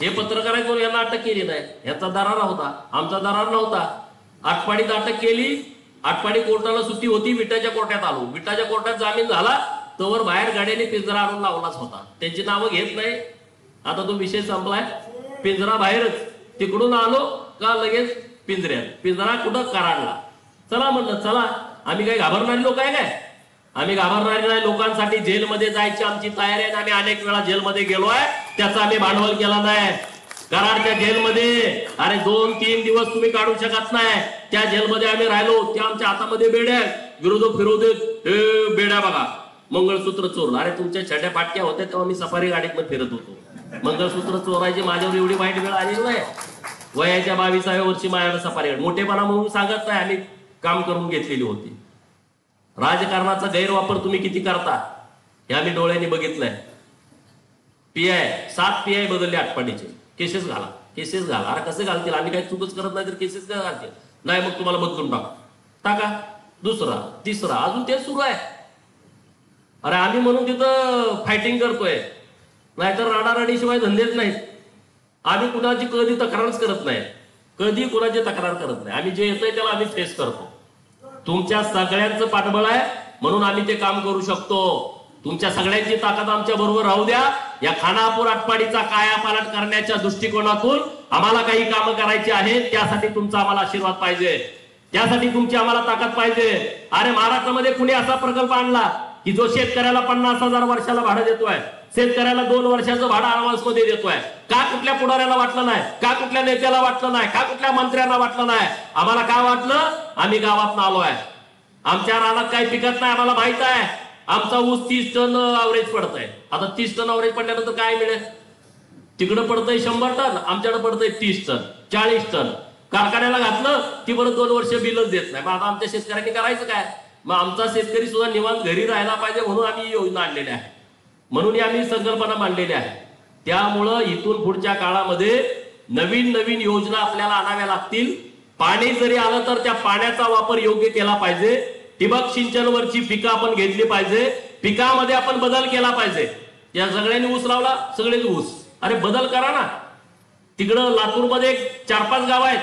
हे पत्रकार आहेत, यांना अटक केली नाही. ह्याचा दरारा होता, आमचा दरार नव्हता. आटपाडीत अटक केली. आटपाडी कोर्टाला सुट्टी होती, विटाच्या कोर्टात आलो. विटाच्या कोर्टात जामीन झाला तोवर बाहेर गाड्याने पिंजरा आणून लावलाच होता. त्यांची नावं घेत नाही. आता तो विषय संपलाय. पिंजरा बाहेरच, तिकडून आलो का लगेच पिंजऱ्यात. पिंजरा कुठं? कराडला. चला म्हणलं, चला, आम्ही काही घाबरणारी लोक आहे काय? आम्ही घाबरणारी नाही. लोकांसाठी जेलमध्ये जायची आमची तयारी आहे. आम्ही अनेक वेळा जेलमध्ये गेलोय, त्याचा आम्ही भांडवल केला नाही. कराडच्या जेलमध्ये अरे 2-3 दिवस तुम्ही काढू शकत नाही. त्या जेलमध्ये आम्ही राहिलो. त्या आमच्या हातामध्ये बेड्या, विरोधक फिरवतेत, हे बेड्या बघा, मंगळसूत्र चोरलं. अरे तुमच्या छड्या फाटक्या होत्या तेव्हा मी सफारी गाडीत फिरत होतो. मंगळसूत्र चोरायची माझ्यावर एवढी वाईट वेळ आलेली नाही. वयाच्या 22व्या वर्षी माझ्याकडे सफारी गाडी, मोठेपणा म्हणून सांगत नाही, आम्ही काम करून घेतलेली होती. राजकारणाचा गैरवापर तुम्ही किती करता हे आम्ही डोळ्यांनी बघितलंय. पीआय 7 पीआय बदलले आटपाडीचे. केसेस घाला, केसेस घाला. अरे कसे घालतील? आम्ही काही चुकच करत नाही तर केसेस काय घालतील? नाही, मग तुम्हाला बदलून टाका. दुसरा, तिसरा, अजून तेच सुरू आहे. अरे आम्ही म्हणून तिथं फायटिंग करतोय, नाहीतर राडाराडीशिवाय धंदेच नाहीत. आम्ही कुणाची कधी तक्रारच करत नाही, कधी कुणाची तक्रार करत नाही. आम्ही जे येतंय त्याला आम्ही फेस करतो. तुमच्या सगळ्यांचं पाठबळ आहे म्हणून आम्ही ते काम करू शकतो. तुमच्या सगळ्यांची ताकद आमच्या बरोबर राहू द्या. या खानापूर आटपाडीचा कायापालट करण्याच्या दृष्टिकोनातून आम्हाला काही कामं करायची आहेत. त्यासाठी तुमचा आम्हाला आशीर्वाद पाहिजे, त्यासाठी तुमची आम्हाला ताकद पाहिजे. अरे महाराष्ट्रामध्ये कुणी असा प्रकल्प आणला की जो शेतकऱ्याला 50,000 वर्षाला भाडं देतोय, शेतकऱ्याला 2 वर्षाचं भाडं ऍडव्हान्स मध्ये देतोय? का कुठल्या पुढाऱ्याला वाटलं नाही? का कुठल्या नेत्याला वाटलं नाही? का कुठल्या मंत्र्यांना वाटलं नाही? आम्हाला काय वाटलं? आम्ही गावात आलोय, आमच्या रानात काही पिकत नाही, आम्हाला माहित आहे. आमचा ऊस 30 टन अवरेज पडतंय. आता 30 टन अवरेज पडल्यानंतर काय मिळेल? तिकडं पडतंय 100 टन, आमच्याकडे पडतंय 30 टन, 40 टन. कारखान्याला घातलं ती परत 2 वर्ष बिलच देत नाही. मग आता आमच्या शेतकऱ्यांनी करायचं काय? मग आमचा शेतकरी सुद्धा निवांत घरी राहायला पाहिजे म्हणून आम्ही योजना आणलेल्या आहे, म्हणून आम्ही संकल्पना मांडलेल्या आहे. त्यामुळं इथून पुढच्या काळामध्ये नवीन नवीन योजना आपल्याला आणाव्या लागतील. पाणी जरी आलं तर त्या पाण्याचा वापर योग्य केला पाहिजे. ठिबक सिंचनवरची पिकं आपण घेतली पाहिजे. पिकामध्ये आपण बदल केला पाहिजे. या सगळ्यांनी ऊस लावला, सगळेच ऊस. अरे बदल करा ना. तिकडं लातूरमध्ये 4-5 गाव आहेत,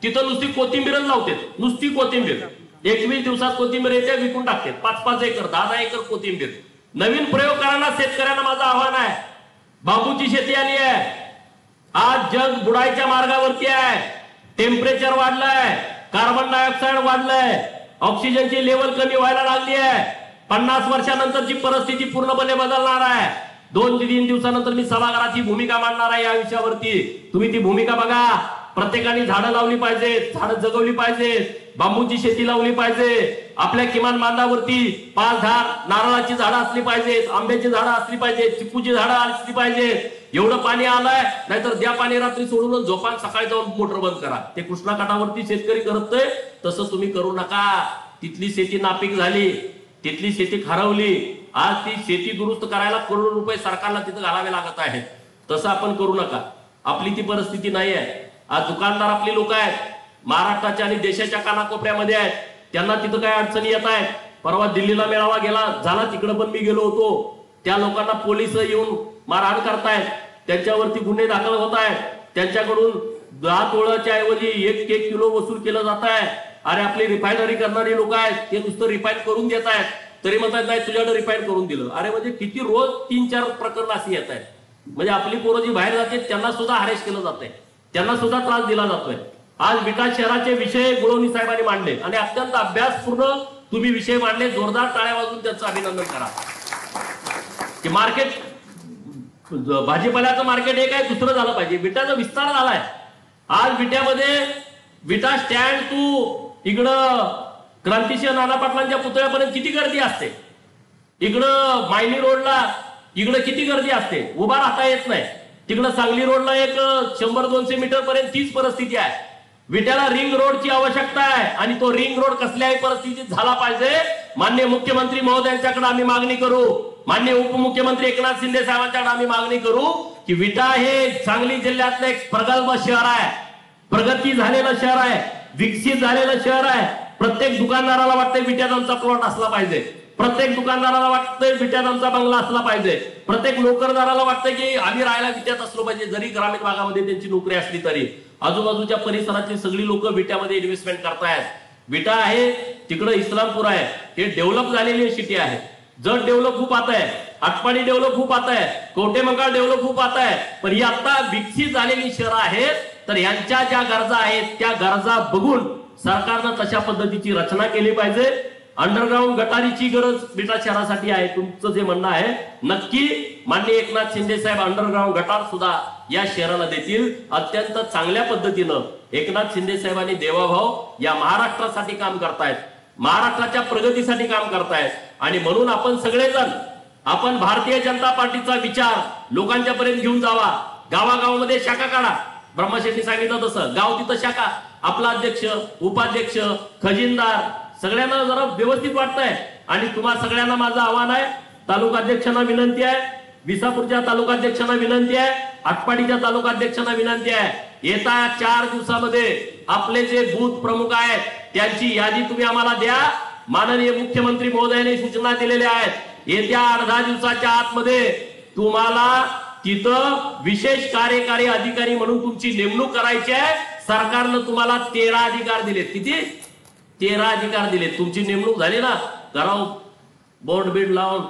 तिथं नुसती कोथिंबीरच लावतात, नुसती कोथिंबीर. 21 दिवसात कोथिंबीर येते, विकून टाकतात. 5-5 एकर 10-10 एकर कोथिंबीर. नवीन प्रयोग करणाऱ्या शेतकऱ्यांना माझं आव्हान आहे, बांबूची शेती आली आहे. आज जग बुडायच्या मार्गावरती आहे. टेम्परेचर वाढलंय, कार्बन डायऑक्साईड वाढलंय, ऑक्सिजनची लेवल कमी व्हायला लागली आहे. 50 वर्षानंतरची परिस्थिती पूर्णपणे बदलणार आहे. 2-3 दिवसानंतर मी सभागृहाची भूमिका मांडणार आहे या विषयावरती. तुम्ही ती भूमिका बघा. प्रत्येकाने झाडं लावली पाहिजेत, झाडं जगवली पाहिजेत, बांबूची शेती लावली पाहिजे. आपल्या किमान बांधावरती 5-10 नारळाची झाडं असली पाहिजेत, आंब्याची झाडं असली पाहिजेत, चिकूची झाडं असली पाहिजेत. एवढं पाणी आलंय, नाहीतर द्या पाणी रात्री सोडून झोपान, सकाळी जाऊन मोटर बंद करा. ते कृष्णा काठावरती शेतकरी करतोय, तसं तुम्ही करू नका. तिथली शेती नापीक झाली, तिथली शेती खारवली. आज ती शेती दुरुस्त करायला करोड रुपये सरकारला तिथं घालावे लागत आहेत. तसं आपण करू नका. आपली ती परिस्थिती नाही आहे. आज दुकानदार आपली लोक आहेत, महाराष्ट्राच्या आणि देशाच्या कानाकोपऱ्यामध्ये आहेत. त्यांना तिथं काय अडचणी येत आहेत. परवा दिल्लीला मेळावा झाला, तिकडं पण मी गेलो होतो. त्या लोकांना पोलिस येऊन मारहाण करतायत, त्यांच्यावरती गुन्हे दाखल होत आहेत. त्यांच्याकडून 10 तोळ्याच्या ऐवजी 1 किलो वसूल केलं जात आहे. अरे आपली रिफायनरी करणारी लोक आहेत, ते नुसतं रिफाईन करून देत आहेत, तरी म्हणतात नाही तुझ्याकडे रिफाईन करून दिलं. अरे म्हणजे किती रोज 3-4 प्रकरण अशी येत आहेत. म्हणजे आपली पोरं जी बाहेर जाते त्यांना सुद्धा हॅरेस केलं जातंय, त्यांना सुद्धा त्रास दिला जातोय. आज विकास शहराचे विषय गुळवणी साहेबांनी मांडले आणि अत्यंत अभ्यासपूर्ण तुम्ही विषय मांडले. जोरदार टाळ्या वाजवून त्यांचं अभिनंदन करा. की मार्केट, भाजीपाल्याचं मार्केट एक आहे, दुसरं झालं पाहिजे. विटाचा विस्तार झालाय. आज विट्यामध्ये विटा स्टँड टू इकडं क्रांतिसिंह नाना पाटलांच्या पुतळ्यापर्यंत किती गर्दी असते. इकडं मायनी रोडला इकडं किती गर्दी असते, उभा राहता येत नाही. तिकडं सांगली रोडला एक 100-200 मीटर पर्यंत तीच परिस्थिती आहे. विट्याला रिंग रोडची आवश्यकता आहे आणि तो रिंग रोड कसल्याही परिस्थितीत झाला पाहिजे. माननीय मुख्यमंत्री महोदयांच्याकडे आम्ही मागणी करू, माननीय उपमुख्यमंत्री एकनाथ शिंदे साहेबांच्याकडे आम्ही मागणी करू की विटा हे सांगली जिल्ह्यातलं एक प्रगल्भ शहर आहे, प्रगती झालेलं शहर आहे, विकसित झालेलं शहर आहे. प्रत्येक दुकानदाराला वाटतंय विट्यात आमचा प्लॉट असला पाहिजे, प्रत्येक दुकानदाराला वाटतंय विट्यात आमचा बंगला असला पाहिजे, प्रत्येक नोकरदाराला वाटतंय की आम्ही राहायला विट्यात असलो पाहिजे. जरी ग्रामीण भागामध्ये त्यांची नोकरी असली तरी आजूबाजूच्या परिसरातली सगळी लोक विट्यामध्ये इन्व्हेस्टमेंट करतायत. विटा आहे, तिकडं इस्लामपूर आहे, हे डेव्हलप झालेली सिटी आहे. जत डेव्हलप खूप आता आहे, आटपाडी डेव्हलप खूप आता आहे, कवटेमंकाळ डेव्हलप खूप आता आहे. पण ही आता विकसित झालेली शहरं आहेत. तर यांच्या ज्या गरजा आहेत त्या गरजा बघून सरकारनं तशा पद्धतीची रचना केली पाहिजे. अंडरग्राऊंड गटारीची गरज विटा शहरासाठी आहे. तुमचं जे म्हणणं आहे नक्की माननीय एकनाथ शिंदे साहेब अंडरग्राऊंड गटार सुद्धा या शहराला देतील. अत्यंत चांगल्या पद्धतीनं एकनाथ शिंदे साहेबांनी देवाभाव या महाराष्ट्रासाठी काम करतायत, महाराष्ट्राच्या प्रगतीसाठी काम करतायत. आणि म्हणून आपण सगळेजण आपण भारतीय जनता पार्टीचा विचार लोकांच्या पर्यंत घेऊन जावा. गावागावामध्ये शाखा काढा. ब्रह्मशेट्टी सांगितलं तसं गाव तिथं शाखा, आपला अध्यक्ष, उपाध्यक्ष, खजिनदार सगळ्यांना जरा व्यवस्थित वाटतंय. आणि तुम्हा सगळ्यांना माझं आव्हान आहे, तालुकाध्यक्षांना विनंती आहे, विसापूरच्या तालुकाध्यक्षांना विनंती आहे, आटपाडीच्या तालुकाध्यक्षांना विनंती आहे, येत्या 4 दिवसामध्ये आपले जे बूथ प्रमुख आहेत त्यांची यादी तुम्ही आम्हाला द्या. माननीय मुख्यमंत्री महोदयांनी सूचना दिलेल्या आहेत. येत्या 8-10 दिवसाच्या आतमध्ये तुम्हाला तिथं विशेष कार्यकारी अधिकारी म्हणून तुमची नेमणूक करायची आहे. सरकारनं तुम्हाला 13 अधिकार दिलेत. किती? 13 अधिकार दिलेत. तुमची नेमणूक झाली ना, घरावर बोर्ड बीड लावून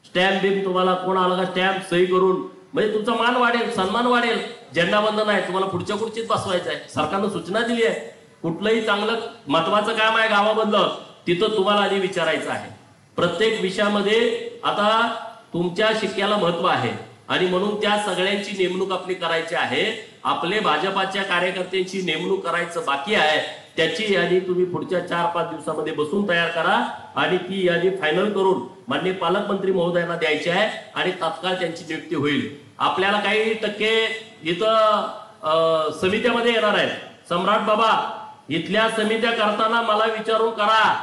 स्टॅम्प बिम तुम्हाला कोण आला का स्टॅम्प सही करून म्हणजे तुमचा मान वाढेल, सन्मान वाढेल. झेंडावंदन आहे, तुम्हाला पुढच्या खुर्चीत बसवायचं आहे. सरकारनं सूचना दिली आहे. कुठलंही चांगलं महत्वाचं काम आहे गावामधलं, तिथं तुम्हाला आधी विचारायचं आहे. प्रत्येक विषयामध्ये आता तुमच्या शिक्क्याला महत्व आहे आणि म्हणून त्या सगळ्यांची नेमणूक आपली करायची आहे. आपले भाजपाच्या कार्यकर्त्यांची नेमणूक करायचं बाकी आहे. त्याची यादी तुम्ही पुढच्या 4-5 दिवसामध्ये बसून तयार करा आणि ती यादी फायनल करून माननीय पालकमंत्री महोदयांना द्यायची आहे आणि तात्काळ त्यांची नियुक्ती होईल. आपल्याला काही टक्के इथं समित्यामध्ये येणार आहेत. सम्राट बाबा, इथल्या समित्या करताना मला विचारून करा.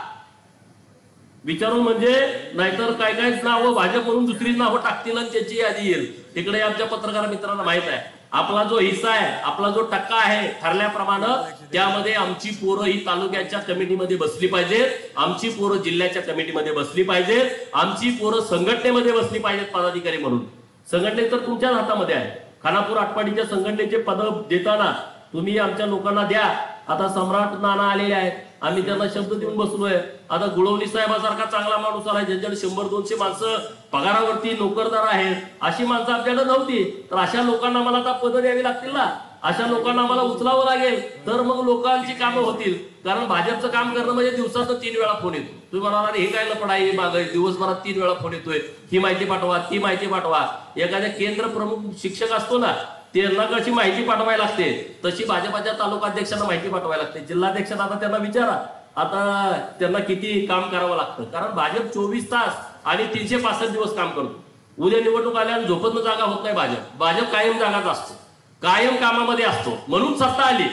विचारून म्हणजे नाहीतर काय काय नावं भाजप म्हणून दुसरी नावं टाकतील आणि त्याची यादी येईल. तिकडे आमच्या पत्रकार मित्रांना माहित आहे आपला जो हिस्सा आहे, आपला जो टक्का आहे ठरल्याप्रमाणे त्यामध्ये आमची पोरं ही तालुक्याच्या कमिटीमध्ये बसली पाहिजेत, आमची पोरं जिल्ह्याच्या कमिटीमध्ये बसली पाहिजेत, आमची पोरं संघटनेमध्ये बसली पाहिजेत पदाधिकारी म्हणून. संघटने तर तुमच्याच हातामध्ये आहे. खानापूर आटपाडीच्या संघटनेचे पद देताना तुम्ही आमच्या लोकांना द्या. आता सम्राट नाना आलेले आहेत, आम्ही त्यांना शब्द देऊन बसलोय. आता गुळवणी साहेबासारखा चांगला माणूस आलाय, ज्यांच्याकडे 100-200 माणसं पगारावरती नोकरदार आहेत, अशी माणसं आपल्याकडे नव्हती. तर अशा लोकांना मला आता पद द्यावी लागतील ना, अशा लोकांना मला उचलावं लागेल, तर मग लोकांची कामं होतील. कारण भाजपचं काम करणं म्हणजे दिवसाचं 3 वेळा फोन येतो. तुम्ही म्हणाला हे काय लपड आहे मागे, दिवसभरात 3 वेळा फोन येतोय, ही माहिती पाठवा, ती माहिती पाठवा. एखाद्या केंद्र प्रमुख शिक्षक असतो ना, त्यांना कशी माहिती पाठवायला लागते, तशी भाजपाच्या तालुकाध्यक्षांना माहिती पाठवायला लागते. जिल्हाध्यक्षांना आता त्यांना विचारा, आता त्यांना किती काम करावं लागतं. कारण भाजप 24 तास आणि 365 दिवस काम करतो. उद्या निवडणूक आल्यावर झोपतनं जागा होत नाही भाजप कायम जागाच असतो, कायम कामामध्ये असतो. म्हणून सत्ता आली.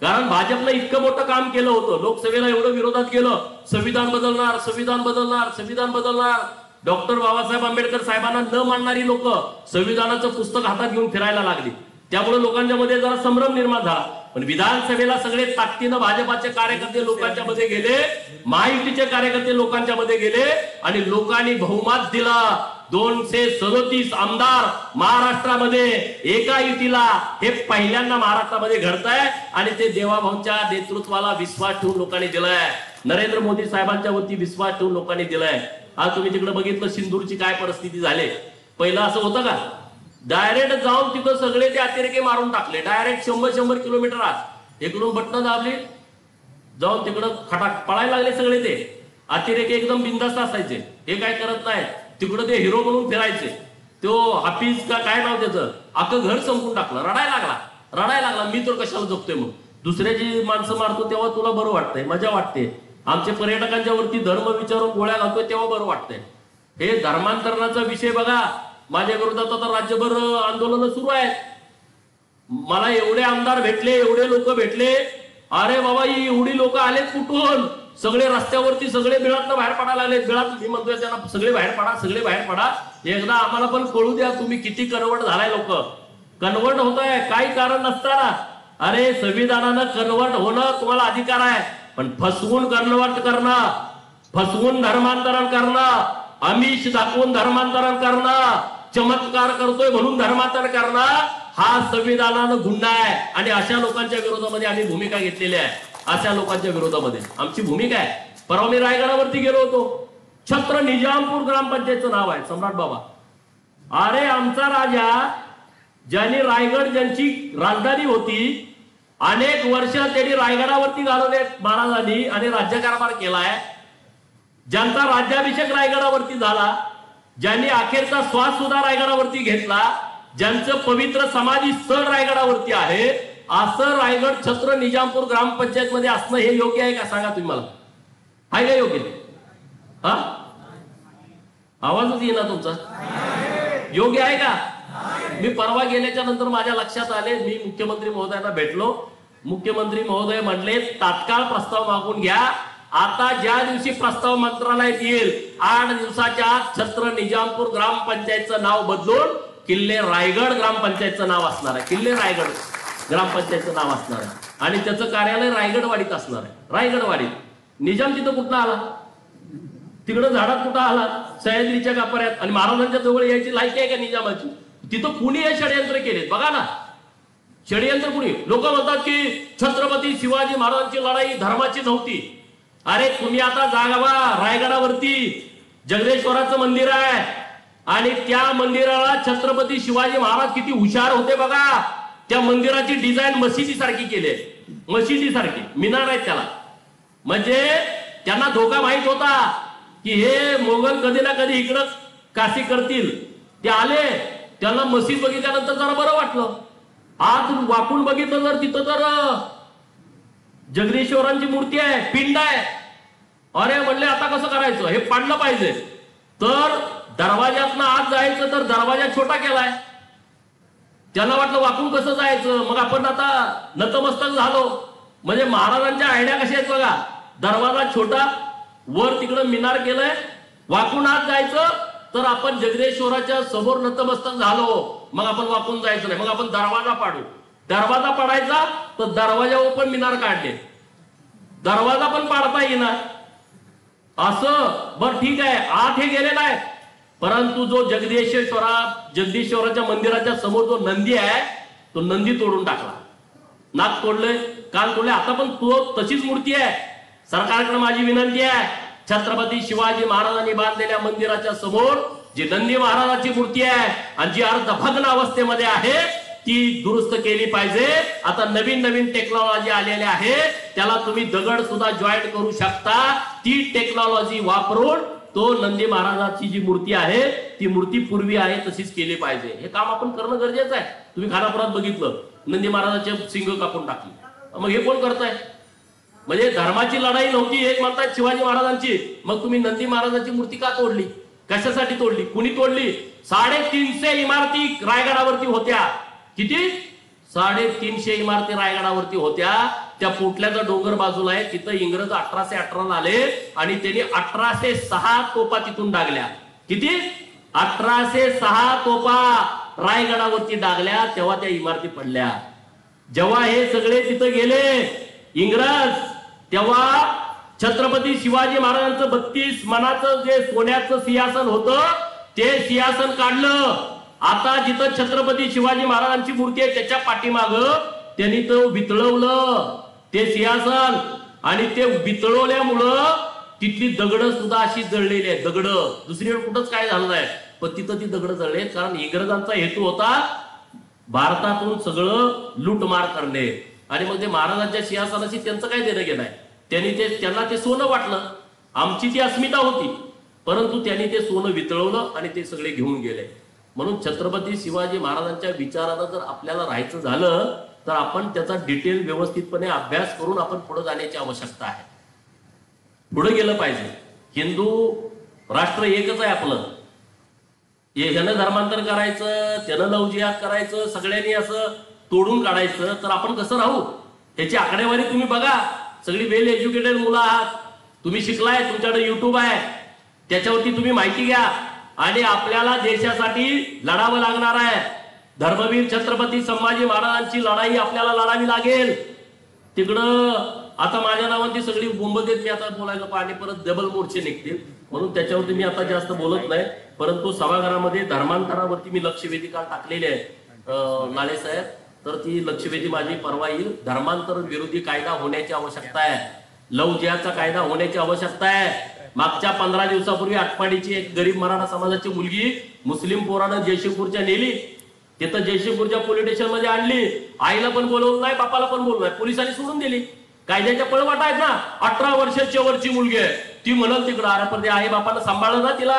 कारण भाजपनं इतकं मोठं काम केलं होतं, लोकसभेला एवढं विरोधात केलं, संविधान बदलणार, संविधान बदलणार, संविधान बदलणार. डॉक्टर बाबासाहेब आंबेडकर साहेबांना न मानणारी लोक संविधानाचं पुस्तक हातात घेऊन फिरायला लागली. त्यामुळे लोकांच्या मध्ये जरा संभ्रम निर्माण झाला. पण विधानसभेला सगळे ताकदीनं भाजपाचे कार्यकर्ते लोकांच्या मध्ये गेले, महायुतीचे कार्यकर्ते लोकांच्या मध्ये गेले आणि लोकांनी बहुमत दिला. 237 आमदार महाराष्ट्रामध्ये एका युतीला, हे पहिल्यांदा महाराष्ट्रामध्ये घडतंय आणि ते देवाभाऊंच्या नेतृत्वाला विश्वास ठेवून लोकांनी दिलाय. नरेंद्र मोदी साहेबांच्या वरती विश्वास ठेवून लोकांनी दिलाय. आज तुम्ही तिकडे बघितलं सिंदूरची काय परिस्थिती झाली. पहिलं असं होतं का? डायरेक्ट जाऊन तिथं सगळे ते अतिरेकी मारून टाकले. डायरेक्ट 100 किलोमीटर आज इकडून बटणं दाबली, जाऊन तिकडं खटाक पळायला लागले सगळे. ते अतिरेकी एकदम बिंदास्त असायचे, हे काय करत नाही, तिकडं ते हिरो म्हणून फिरायचे. तो हाफिज का काय नाव त्याचं, अख्खं घर संपून टाकलं. रडायला लागला, मी तर कशाला जगतोय. मग दुसऱ्याची माणसं मारतो तेव्हा तुला बरं वाटतंय, मजा वाटते. आमच्या पर्यटकांच्या वरती धर्म विचारून गोळ्या घालतोय तेव्हा बरं वाटतंय. हे धर्मांतरणाचा विषय बघा, माझ्या विरोधात आता राज्यभर आंदोलन सुरू आहेत. मला एवढे आमदार भेटले, एवढे लोक भेटले. अरे बाबा, एवढी लोक आलेत कुठून? सगळे रस्त्यावरती, सगळे बिळातनं बाहेर पडायला लागले. बिळात मी म्हणतोय त्यांना सगळे बाहेर पडा, सगळे बाहेर पडा. एकदा आम्हाला पण कळू द्या तुम्ही किती कन्वर्ट झालाय. लोक कन्वर्ट होत आहे काही कारण नसताना. अरे संविधानानं कन्वर्ट होणं तुम्हाला अधिकार आहे, पण फसवून कन्वर्ट करणं, फसवून धर्मांतरण करणं, आमिष दाखवून धर्मांतरण करणं, चमत्कार करतोय म्हणून धर्मांतरण करणं, हा संविधानानं गुन्हा आहे. आणि अशा लोकांच्या विरोधामध्ये आम्ही भूमिका घेतलेली आहे. अशा लोकांच्या विरोधामध्ये आमची भूमिका आहे. परवा मी रायगडावरती गेलो होतो. छत्र निजामपूर ग्रामपंचायतचं नाव आहे, सम्राट बाबा. अरे आमचा राजा, ज्यांनी रायगड ज्यांची राजधानी होती, अनेक वर्ष त्यांनी रायगडावरती घालवले महाराजांनी आणि राज्यकारभार केलाय. ज्यांचा राज्याभिषेक रायगडावरती झाला, ज्यांनी अखेरचा श्वास सुद्धा रायगडावरती घेतला, ज्यांचं पवित्र समाधी स्थळ रायगडावरती आहे, असं रायगड छत्र निजामपूर ग्रामपंचायत मध्ये असणं हे योग्य आहे का? सांगा तुम्ही मला, आहे का योग्य? हा, आवाजच येईना तुमचा. योग्य आहे का? मी परवा गेल्याच्या नंतर माझ्या लक्षात आले, मी मुख्यमंत्री महोदयांना भेटलो. मुख्यमंत्री महोदय म्हणले तात्काळ प्रस्ताव मागून घ्या. आता ज्या दिवशी प्रस्ताव मंत्रालयात येईल, 8 दिवसाच्या आत छत्र निजामपूर ग्रामपंचायतचं नाव बदलून किल्ले रायगड ग्रामपंचायतचं नाव असणार आहे. किल्ले रायगड ग्रामपंचायतचं नाव असणार आहे आणि त्याचं कार्यालय रायगडवाडीत असणार आहे. रायगडवाडीत. निजाम तिथं कुठं आला? तिकडं झाडात कुठं आला? सह्याद्रीच्या कापर्यात. आणि महाराजांच्या जवळ यायची लायकी आहे का निजामाची? तिथं कुणी हे षडयंत्र केलेत बघा ना. षडयंत्र कुणी? लोक म्हणतात की छत्रपती शिवाजी महाराजांची लढाई धर्माची नव्हती. अरे तुम्ही आता जागा रायगडावरती जगदेश्वराचं मंदिर आहे आणि त्या मंदिराला छत्रपती शिवाजी महाराज किती हुशार होते बघा. त्या मंदिराची डिझाईन मशिदी सारखी केली, मशिदी सारखी मिनार आहेत त्याला. म्हणजे त्यांना धोका माहित होता की हे मोगल कधी ना कधी इकडं काशी करतील. ते आले, त्यांना मशीद बघितल्यानंतर जरा बरं वाटलं. आत वाकून बघितलं तर तिथं तर जगदीश्वरांची मूर्ती आहे, पिंड आहे. अरे म्हणले आता कसं करायचं? हे पाडलं पाहिजे. तर दरवाज्यातनं आत जायचं तर दरवाजा छोटा केलाय. त्यांना वाटलं वाकून कसं जायचं? मग आपण आता नतमस्तक झालो. म्हणजे महाराजांच्या आयडिया कशा आहेत बघा. दरवाजा छोटा, वर तिकडं मिनार केलंय, वाकून आत जायचं तर आपण जगदेश्वराच्या समोर नतमस्तक झालो. मग आपण वाकून जायचं नाही, मग आपण दरवाजा पाडू. दरवाजा पाडायचा तर दरवाजावर पण मिनार काढले, दरवाजा पण पाडता येईना. असं बरं ठीक आहे, आत हे गेले नाही. परंतु जो जगदीश्वराच्या मंदिराच्या समोर जो नंदी आहे तो नंदी तोडून टाकला, नाक तोडले, कान तोडले. आता पण तो तशीच मूर्ती आहे. सरकारकडे माझी विनंती आहे, छत्रपती शिवाजी महाराजांनी बांधलेल्या मंदिराच्या समोर जी नंदी महाराजाची मूर्ती आहे आणि जी अर्धभग्न अवस्थेमध्ये आहे ती दुरुस्त केली पाहिजे. आता नवीन नवीन टेक्नॉलॉजी आलेल्या आहे, त्याला तुम्ही दगड सुद्धा जॉईंट करू शकता. ती टेक्नॉलॉजी वापरून तो नंदी महाराजाची जी मूर्ती आहे ती मूर्ती पूर्वी आहे तशीच केली पाहिजे. हे काम आपण करणं गरजेचं आहे. तुम्ही खानापुरात बघितलं, नंदी महाराजाचे सिंग कापून टाकली. मग हे कोण करताय? म्हणजे धर्माची लढाई नव्हती एक म्हणतात शिवाजी महाराजांची, मग तुम्ही नंदी महाराजांची मूर्ती का तोडली? कशासाठी तोडली? कुणी तोडली? 350 इमारती रायगडावरती होत्या. किती? 350 इमारती रायगडावरती होत्या. त्या पोटल्याचा डोंगर बाजूला आहे, तिथं इंग्रज 1818 आले आणि त्यांनी 1806 तोफा तिथून डागल्या. किती? 1806 तोफा रायगडावरती डागल्या, तेव्हा त्या इमारती पडल्या. जेव्हा हे सगळे तिथं गेले इंग्रज, तेव्हा छत्रपती शिवाजी महाराजांचं 32 मनाचं जे सोन्याचं सिंहासन होतं ते सिंहासन काढलं. आता जिथं छत्रपती शिवाजी महाराजांची मूर्ती आहे त्याच्या पाठीमाग त्यांनी तो वितळवलं ते सिंहासन, आणि ते वितळवल्यामुळं तिथली दगड सुद्धा अशी जळलेली आहे. दगड दुसरीकडे कुठंच काय झालं नाही, पण तिथं ती दगड जळले. कारण इंग्रजांचा हेतू होता भारतातून सगळं लूटमार करणे. आणि मग ते महाराजांच्या सिंहासनाशी त्यांचं काय देणं घेणं आहे? त्यांना ते सोनं वाटलं, आमची ती अस्मिता होती, परंतु त्यांनी ते सोनं वितळवलं आणि ते सगळे घेऊन गेले. म्हणून छत्रपती शिवाजी महाराजांच्या विचारानं जर आपल्याला राहायचं झालं तर आपण त्याचा डिटेल व्यवस्थितपणे अभ्यास करून आपण पुढे जाण्याची आवश्यकता आहे. पुढे गेलं पाहिजे. हिंदू राष्ट्र एकच आहे आपलं. ह्यानं धर्मांतर करायचं, त्यानं लवजिहाद करायचं, सगळ्यांनी असं तोडून काढायचं, तर आपण कसं राहू? ह्याची आकडेवारी तुम्ही बघा. सगळी वेल एज्युकेटेड मुलं आहात, तुम्ही शिकलाय, तुमच्याकडे युट्यूब आहे, त्याच्यावरती तुम्ही माहिती घ्या. आणि आपल्याला देशासाठी लढावं लागणार आहे. धर्मवीर छत्रपती संभाजी महाराजांची लढाई आपल्याला लढावी लागेल. तिकडं आता माझ्या नावांची सगळी बोंब देत मी आता बोलायला आणि परत डबल मोर्चे निघतील, म्हणून त्याच्यावरती मी आता जास्त बोलत नाही. परंतु सभागृहामध्ये धर्मांतरावरती मी लक्षवेधिका टाकलेली आहे नाळे साहेब, तर ती लक्षवेधी माझी परवा येईल. धर्मांतर विरोधी कायदा होण्याची आवश्यकता आहे, लव जिहादचा कायदा होण्याची आवश्यकता आहे. मागच्या 15 दिवसापूर्वी आटपाडीची एक गरीब मराठा समाजाची मुलगी मुस्लिम पोरानं जयशिंगपूरच्या नेली, तिथं जयशिंगपूरच्या पोलीस स्टेशन मध्ये आणली. आईला पण बोलवलं नाही, बापाला पण बोलवलं नाही, पोलिसांनी सोडून दिली. कायद्याच्या पळवाटा आहेत ना. 18 वर्षाच्या वरची मुलगी आहे, ती म्हणल तिकडं, अरे पण आई बापाला सांभाळलं ना तिला.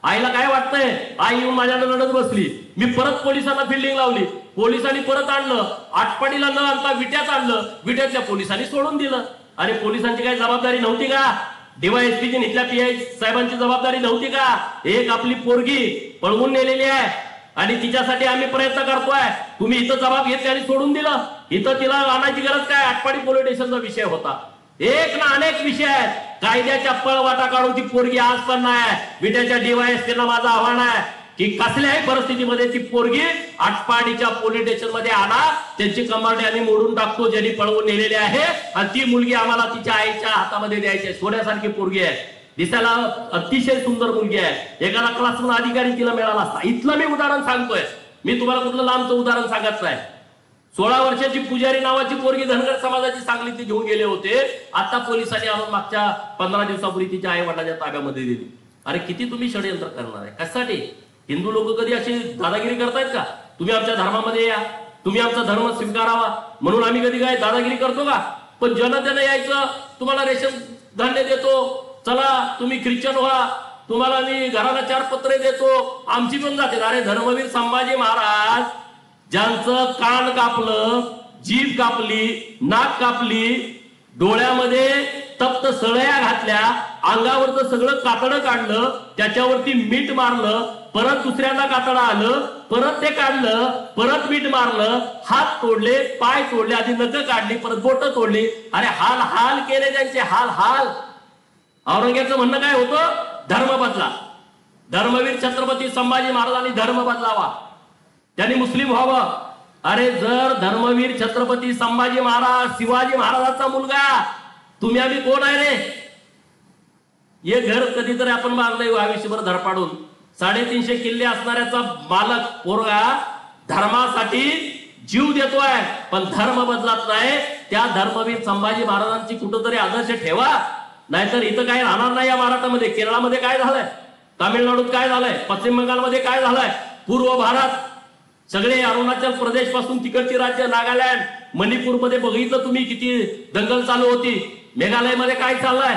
आईला काय वाटतंय? आई येऊन माझ्याकडे लढत बसली, मी परत पोलिसांना फिल्डिंग लावली, पोलिसांनी परत आणलं, आटपाडीला न आणता विट्यात आणलं, विट्यातल्या पोलिसांनी सोडून दिलं. अरे पोलिसांची काही जबाबदारी नव्हती का? डीवायएसपी इथल्या पीआय साहेबांची जबाबदारी नव्हती का? एक आपली पोरगी पळवून नेलेली आहे आणि तिच्यासाठी आम्ही प्रयत्न करतोय, तुम्ही इथं जबाब घेतले आणि सोडून दिलं. इथं तिला आणायची गरज काय? आटपाडी पोलीस स्टेशनचा विषय होता. एक ना अनेक विषय आहेत. कायद्याच्या पळवाटा काढून ती पोरगी आज पण नाही. विट्याच्या डीवायएसपीला माझं आव्हान आहे की कसल्याही परिस्थितीमध्ये ती पोरगी आटपाडीच्या पोलीस स्टेशन मध्ये आणा, त्यांची कंबारडी आम्ही मोडून टाकतो ज्यांनी पळवून नेलेले आहे, आणि ती मुलगी आम्हाला तिच्या आईच्या हातामध्ये द्यायची आहे. सोन्यासारखी पोरगी आहे, दिसायला अतिशय सुंदर मुलगी आहे, एखादा क्लासरूम अधिकारी तिला मिळाला असता. इथलं मी उदाहरण सांगतोय, मी तुम्हाला कुठलं लांबचं उदाहरण सांगत नाही. 16 वर्षाची पुजारी नावाची पोरगी धनगर समाजाची सांगली ती घेऊन गेले होते. आता पोलिसांनी आणून मागच्या 15 दिवसापूर्वी तिच्या आई वडिलांच्या ताब्यामध्ये दिली. अरे किती तुम्ही षडयंत्र करणार आहे? कशासाठी? हिंदू लोक कधी अशी दादागिरी करतायत का? तुम्ही आमच्या धर्मामध्ये या, तुम्ही आमचा धर्म स्वीकारावा म्हणून आम्ही कधी काय दादागिरी करतो का? पण जनतेनं यायचं, तुम्हाला रेशन धान्य देतो, चला तुम्ही ख्रिश्चन व्हा, तुम्हाला मी घराला 4 पत्रे देतो, आमची पण जाते. अरे धर्मवीर संभाजी महाराज ज्यांचं कान कापलं, जीभ कापली, नाक कापली, डोळ्यामध्ये तप्त सळया घातल्या, अंगावरचं सगळं कातडं काढलं, त्याच्यावरती मीठ मारलं, परत दुसऱ्यांदा कातडं आलं, परत ते काढलं, परत मीठ मारलं, हात तोडले, पाय तोडले, आधी नखं काढली, परत बोट तोडली. अरे हाल हाल केले त्यांचे, हाल हाल. औरंगजेबाचं म्हणणं काय होतं? धर्म बदला. धर्मवीर छत्रपती संभाजी महाराजांनी धर्म बदलावा, त्यांनी मुस्लिम व्हावं. अरे जर धर्मवीर छत्रपती संभाजी महाराज शिवाजी महाराजांचा मुलगा, तुम्ही आम्ही कोण आहे रे? हे घर कधीतरी आपण बांधलंय आयुष्यभर धडपाडून, 350 किल्ले असणाऱ्याचा मालक पोरगा धर्मासाठी जीव देतोय, पण धर्म बदलत नाही. त्या धर्मवीर संभाजी महाराजांची कुठंतरी आदर्श ठेवा, नाहीतर इथं काय राहणार नाही. या महाराष्ट्रामध्ये केरळामध्ये काय झालंय, तामिळनाडूत काय झालंय, पश्चिम बंगालमध्ये काय झालंय, पूर्व भारत सगळे अरुणाचल प्रदेश पासून तिकडची राज्य, नागालँड, मणिपूरमध्ये बघितलं तुम्ही किती दंगल चालू होती. मेघालयमध्ये काय चाललंय.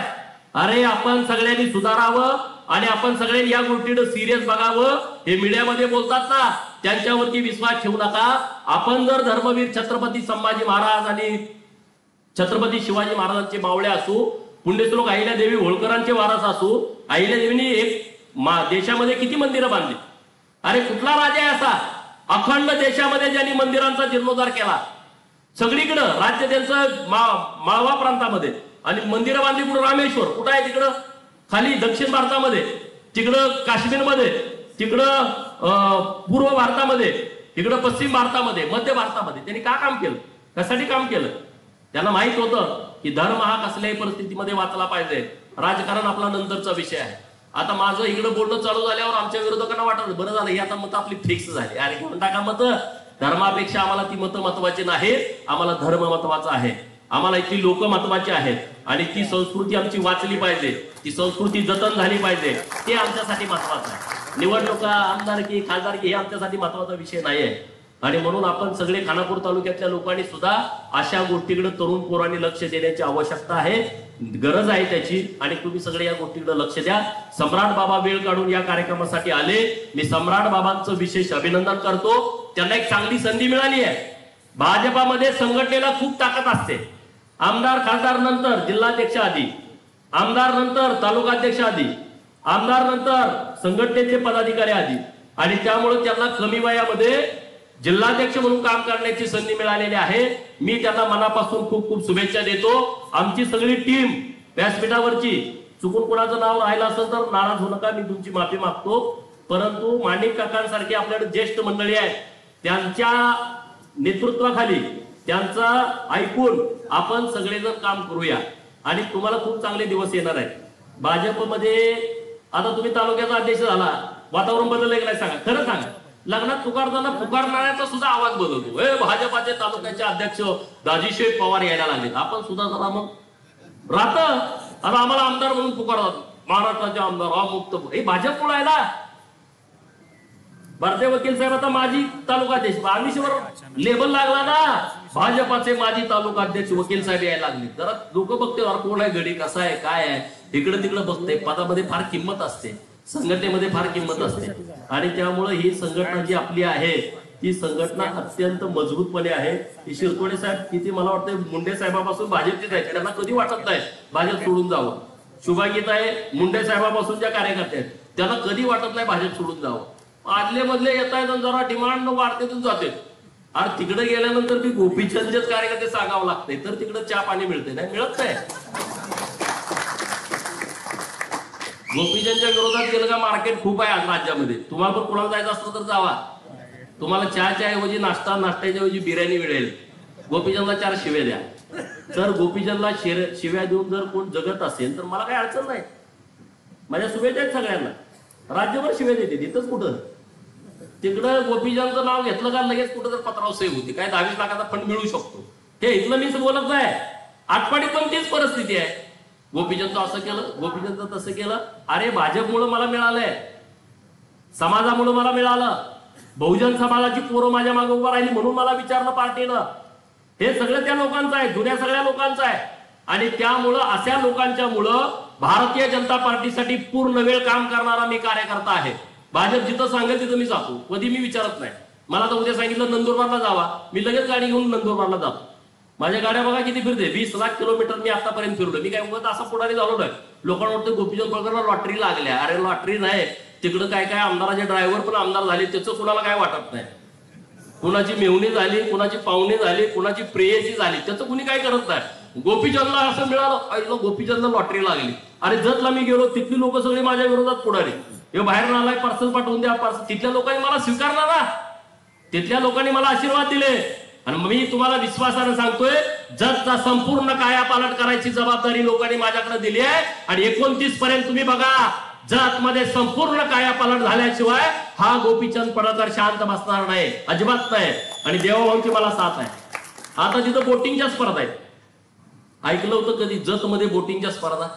अरे आपण सगळ्यांनी सुधारावं आणि आपण सगळ्यांनी या गोष्टीकडे सिरियस बघावं. हे मीडियामध्ये बोलतात ना, त्यांच्यावरती विश्वास ठेवू नका. आपण जर धर्मवीर छत्रपती संभाजी महाराज आणि छत्रपती शिवाजी महाराजांचे मावळे असू, पुण्यश्लोक अहिल्यादेवी होळकरांचे वारस असू, अहिल्यादेवींनी देशामध्ये किती मंदिरं बांधली. अरे कुठला राजा आहे असा अखंड देशामध्ये ज्यांनी मंदिरांचा जीर्णोद्धार केला. सगळीकडं राज्य त्यांचं माळवा प्रांतामध्ये, आणि मंदिरं बांधली कुठं, रामेश्वर कुठं आहे तिकडं खाली दक्षिण भारतामध्ये, तिकडं काश्मीरमध्ये, तिकडं पूर्व भारतामध्ये, तिकडं पश्चिम भारतामध्ये, मध्य भारतामध्ये. त्यांनी का काम केलं, कशासाठी काम केलं. त्यांना माहित होतं की धर्म हा कसल्याही परिस्थितीमध्ये वाचला पाहिजे. राजकारण आपला नंतरचा विषय आहे. आता माझं इकडे बोलणं चालू झाल्यावर आमच्या विरोधकांना वाटत बरं झालं, ही आता मतं आपली फिक्स झाली. अरे घेऊन टाका मतं. धर्मापेक्षा आम्हाला ती मतं महत्वाची नाहीत, आम्हाला धर्म महत्वाचा आहे. आम्हाला इथली लोक महत्वाची आहेत आणि ती संस्कृती आमची वाचली पाहिजे, ती संस्कृती जतन झाली पाहिजे. ते आमच्यासाठी महत्वाचं आहे. निवडणुका, आमदारकी, खासदारकी हे आमच्यासाठी महत्वाचा विषय नाही आहे. आणि म्हणून आपण सगळे खानापूर तालुक्यातल्या लोकांनी सुद्धा अशा गोष्टीकडे तरुण पोरांनी लक्ष देण्याची आवश्यकता आहे, गरज आहे त्याची. आणि तुम्ही सगळे या गोष्टीकडे लक्ष द्या. सम्राट बाबा वेळ काढून या कार्यक्रमासाठी आले. मी सम्राट बाबांचं विशेष अभिनंदन करतो. त्यांना एक चांगली संधी मिळाली आहे. भाजपामध्ये संघटनेला खूप ताकद असते. आमदार खासदार नंतर जिल्हाध्यक्ष आधी, आमदार नंतर तालुकाध्यक्ष आधी, आमदार नंतर संघटनेचे पदाधिकारी आधी, आणि त्यामुळे त्यांना कमी वयामध्ये जिल्हाध्यक्ष म्हणून काम करण्याची संधी मिळालेली आहे. मी त्यांना मनापासून खूप खूप शुभेच्छा देतो. आमची सगळी टीम व्यासपीठावरची, चुकून कोणाचं नाव राहिलं असेल तर नाराज होऊ नका, मी तुमची माफी मागतो. परंतु माणिक काकांसारखी आपल्याकडे ज्येष्ठ मंडळी आहेत, त्यांच्या नेतृत्वाखाली त्यांचा ऐकून आपण सगळेजण काम करूया आणि तुम्हाला खूप चांगले दिवस येणार आहेत. भाजपमध्ये आता तुम्ही तालुक्याचा अध्यक्ष झाला, वातावरण बदललं की नाही सांगा, खरं सांगा. लग्नात पुकारताना पुकारणाऱ्याचा सुद्धा आवाज बदलतो. भाजपाचे तालुक्याचे अध्यक्ष दाजीशेठ पवार यायला लागले, आपण सुद्धा जरा मग राहत. आता आम्हाला आमदार म्हणून पुकारतात, महाराष्ट्राचे आमदार, हा मुक्त. हे भाजप पुढे आहे ना. भारतीय वकील साहेब आता माजी तालुकाध्यक्ष, आमिषवर लेबल लागला ना, भाजपाचे माजी तालुकाध्यक्ष वकील साहेब यायला लागले. जरा लोक बघते कोण आहे, गडी कसा आहे, काय आहे, इकडे तिकडे बघते. पदामध्ये फार किंमत असते, संघटनेमध्ये फार किंमत असते. आणि त्यामुळे ही संघटना जी आपली आहे ती संघटना अत्यंत मजबूतपणे आहे. ही शिरतोडे साहेब किती, मला वाटतं मुंडे साहेबापासून भाजपचेच आहे, त्यांना कधी वाटत नाही भाजप सोडून जावं. शुभागीत आहे मुंडे साहेबापासून ज्या कार्यकर्ते आहेत, त्यांना कधी वाटत नाही भाजप सोडून जावं. आदले मधले येत आहेत, जरा डिमांड वाढते जाते. आणि तिकडे गेल्यानंतर मी गोपीचंदचेच कार्यकर्ते सांगावं लागते, तर तिकडे चहा पाणी मिळते, नाही मिळत नाही. गोपीचंदच्या विरोधात गेलं का मार्केट खूप आहे आज राज्यामध्ये. तुम्हाला पण कोणाला जायचं असलं तर जावा, तुम्हाला चहाच्या ऐवजी नाश्ता, नाश्त्याच्या ऐवजी बिर्याणी मिळेल. गोपीचंदला 4 शिव्या द्या. तर गोपीचंदला शिव्या देऊन जर कोण जगत असेल तर मला काही अडचण नाही. माझ्या शुभेच्छा आहेत सगळ्यांना. राज्यभर शिव्या देते, तिथंच कुठं तिकडं गोपीचंदचं नाव घेतलं का लगेच कुठं तर पत्राव सेव्ह होती, काय 22 लाखाचा फंड मिळू शकतो. हे इथलं मीच बोलत नाही. आटपाडीत पण तीच परिस्थिती आहे. गोपीचंद असं केलं, गोपीचंद तसं केलं. अरे भाजपमुळे मला मिळालंय, समाजामुळे मला मिळालं, बहुजन समाजाची पोरं माझ्या मागे उभं राहिली म्हणून मला विचारलं पार्टीनं. हे सगळं त्या लोकांचं आहे, जुन्या सगळ्या लोकांचं आहे. आणि त्यामुळं अशा लोकांच्या मुळे भारतीय जनता पार्टीसाठी पूर्ण वेळ काम करणारा मी कार्यकर्ता आहे. भाजप जिथं सांगेल तिथं मी जातो, कधी मी विचारत नाही. मला तर उद्या सांगितलं नंदुरबारला जावा, मी लगेच गाडी घेऊन नंदुरबारला जातो. माझ्या गाड्या बघा किती फिरते, 20 लाख किलोमीटर मी आतापर्यंत फिरलो. मी काय उगत असं पुढारी झालो नाही. लोकांना वाटतं गोपीचंद पळकरला लॉटरी लागल्या. अरे लॉटरी नाही, तिकडं काय काय आमदाराचे ड्रायव्हर पण आमदार झाले, त्याचं कुणाला काय वाटत नाही. कुणाची मेहुणी झाली, कुणाची पाहुणी झाली, कुणाची प्रेयसी झाली, त्याचं कुणी काय करत नाही. गोपीचंदला असं मिळालं, गोपीचंदला लॉटरी लागली. अरे जतला मी गेलो, तिथली लोक सगळी माझ्या विरोधात पुढारी, हे बाहेर आलाय पार्सल पाठवून द्या, पार्सल. तिथल्या लोकांनी मला स्वीकारला ना, तिथल्या लोकांनी मला आशीर्वाद दिले. आणि मी तुम्हाला विश्वासाने सांगतोय, जतचा संपूर्ण कायापालट करायची जबाबदारी लोकांनी माझ्याकडे दिली आहे. आणि 29 पर्यंत तुम्ही बघा, जतमध्ये संपूर्ण कायापालट झाल्याशिवाय हा गोपीचंद पडळकर शांत बसणार नाही, अजिबात नाही. आणि देवाभाऊंची मला साथ आहे. आता तिथं बोटिंगच्या स्पर्धा आहेत. ऐकलं होतं कधी जत मध्ये बोटिंगच्या स्पर्धा?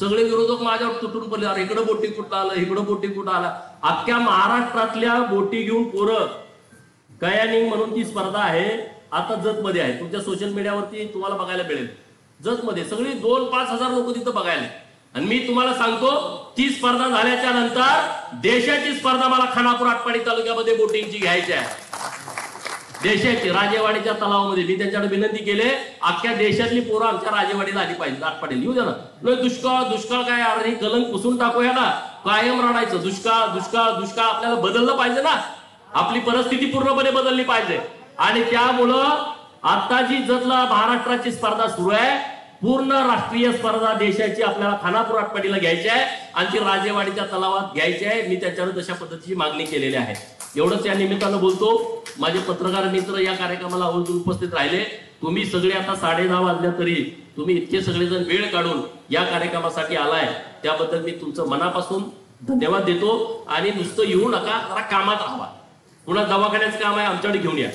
सगळे विरोधक माझ्यावर तुटून पडले, अरे इकडं बोटिंग कुठं आलं, इकडं बोटिंग कुठं आला. अख्ख्या महाराष्ट्रातल्या बोटी घेऊन पोरं कयानिंग म्हणून ती स्पर्धा आहे आता जत मध्ये आहे. तुमच्या सोशल मीडियावरती तुम्हाला बघायला मिळेल. जत मध्ये सगळी 2-5 हजार लोक तिथं बघायला. आणि मी तुम्हाला सांगतो ती स्पर्धा झाल्याच्या नंतर देशाची स्पर्धा मला खानापूर आटपाडी तालुक्यामध्ये बोटिंगची घ्यायची आहे. देशाची राजेवाडीच्या तलावामध्ये मी त्यांच्याकडे विनंती केले, अख्ख्या देशातली पोरं आमच्या राजेवाडीला आली पाहिजे, आटपाडीला येऊ द्या ना. दुष्काळ दुष्काळ काय, अरे कलंक पुसून टाकूया ना, कायम रडायचं दुष्काळ दुष्काळ दुष्काळ. आपल्याला बदललं पाहिजे ना, आपली परिस्थिती पूर्णपणे बदलली पाहिजे. आणि त्यामुळं आता जी जतला महाराष्ट्राची स्पर्धा सुरू आहे, पूर्ण राष्ट्रीय स्पर्धा देशाची आपल्याला खानापूर आटपाडीला घ्यायची आहे आणि ती राजेवाडीच्या तलावात घ्यायची आहे. मी त्याच्यावर तशा पद्धतीची मागणी केलेली आहे. एवढंच या निमित्तानं बोलतो. माझे पत्रकार मित्र या कार्यक्रमाला आवर्जून उपस्थित राहिले. तुम्ही सगळे आता 10:30 वाजल्या तरी तुम्ही इतके सगळेजण वेळ काढून या कार्यक्रमासाठी आलाय, त्याबद्दल मी तुमचं मनापासून धन्यवाद देतो. आणि नुसतं येऊ नका, जरा कामात राहा. कुणा दवाखान्याचं काम आहे आमच्याकडे घेऊन या,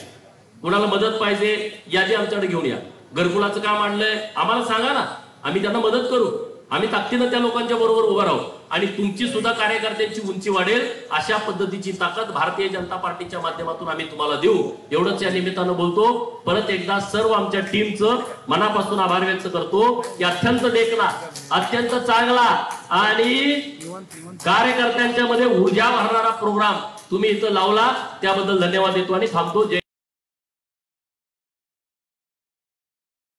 कुणाला मदत पाहिजे यादी आमच्याकडे घेऊन या. घरकुलाचं काम आणलंय आम्हाला सांगा ना, आम्ही त्यांना मदत करू. आम्ही ताकदीनं त्या लोकांच्या बरोबर उभं राहू आणि तुमची सुद्धा कार्यकर्त्यांची उंची वाढेल अशा पद्धतीची ताकद भारतीय जनता पार्टीच्या माध्यमातून आम्ही तुम्हाला देऊ. एवढंच या निमित्तानं बोलतो. परत एकदा सर्व आमच्या टीमचं मनापासून आभार व्यक्त करतो की अत्यंत देखना, अत्यंत चांगला आणि कार्यकर्त्यांच्या मध्ये ऊर्जा भरणारा प्रोग्राम तुम्ही इथं लावला, त्याबद्दल धन्यवाद देतो आणि थांबतो.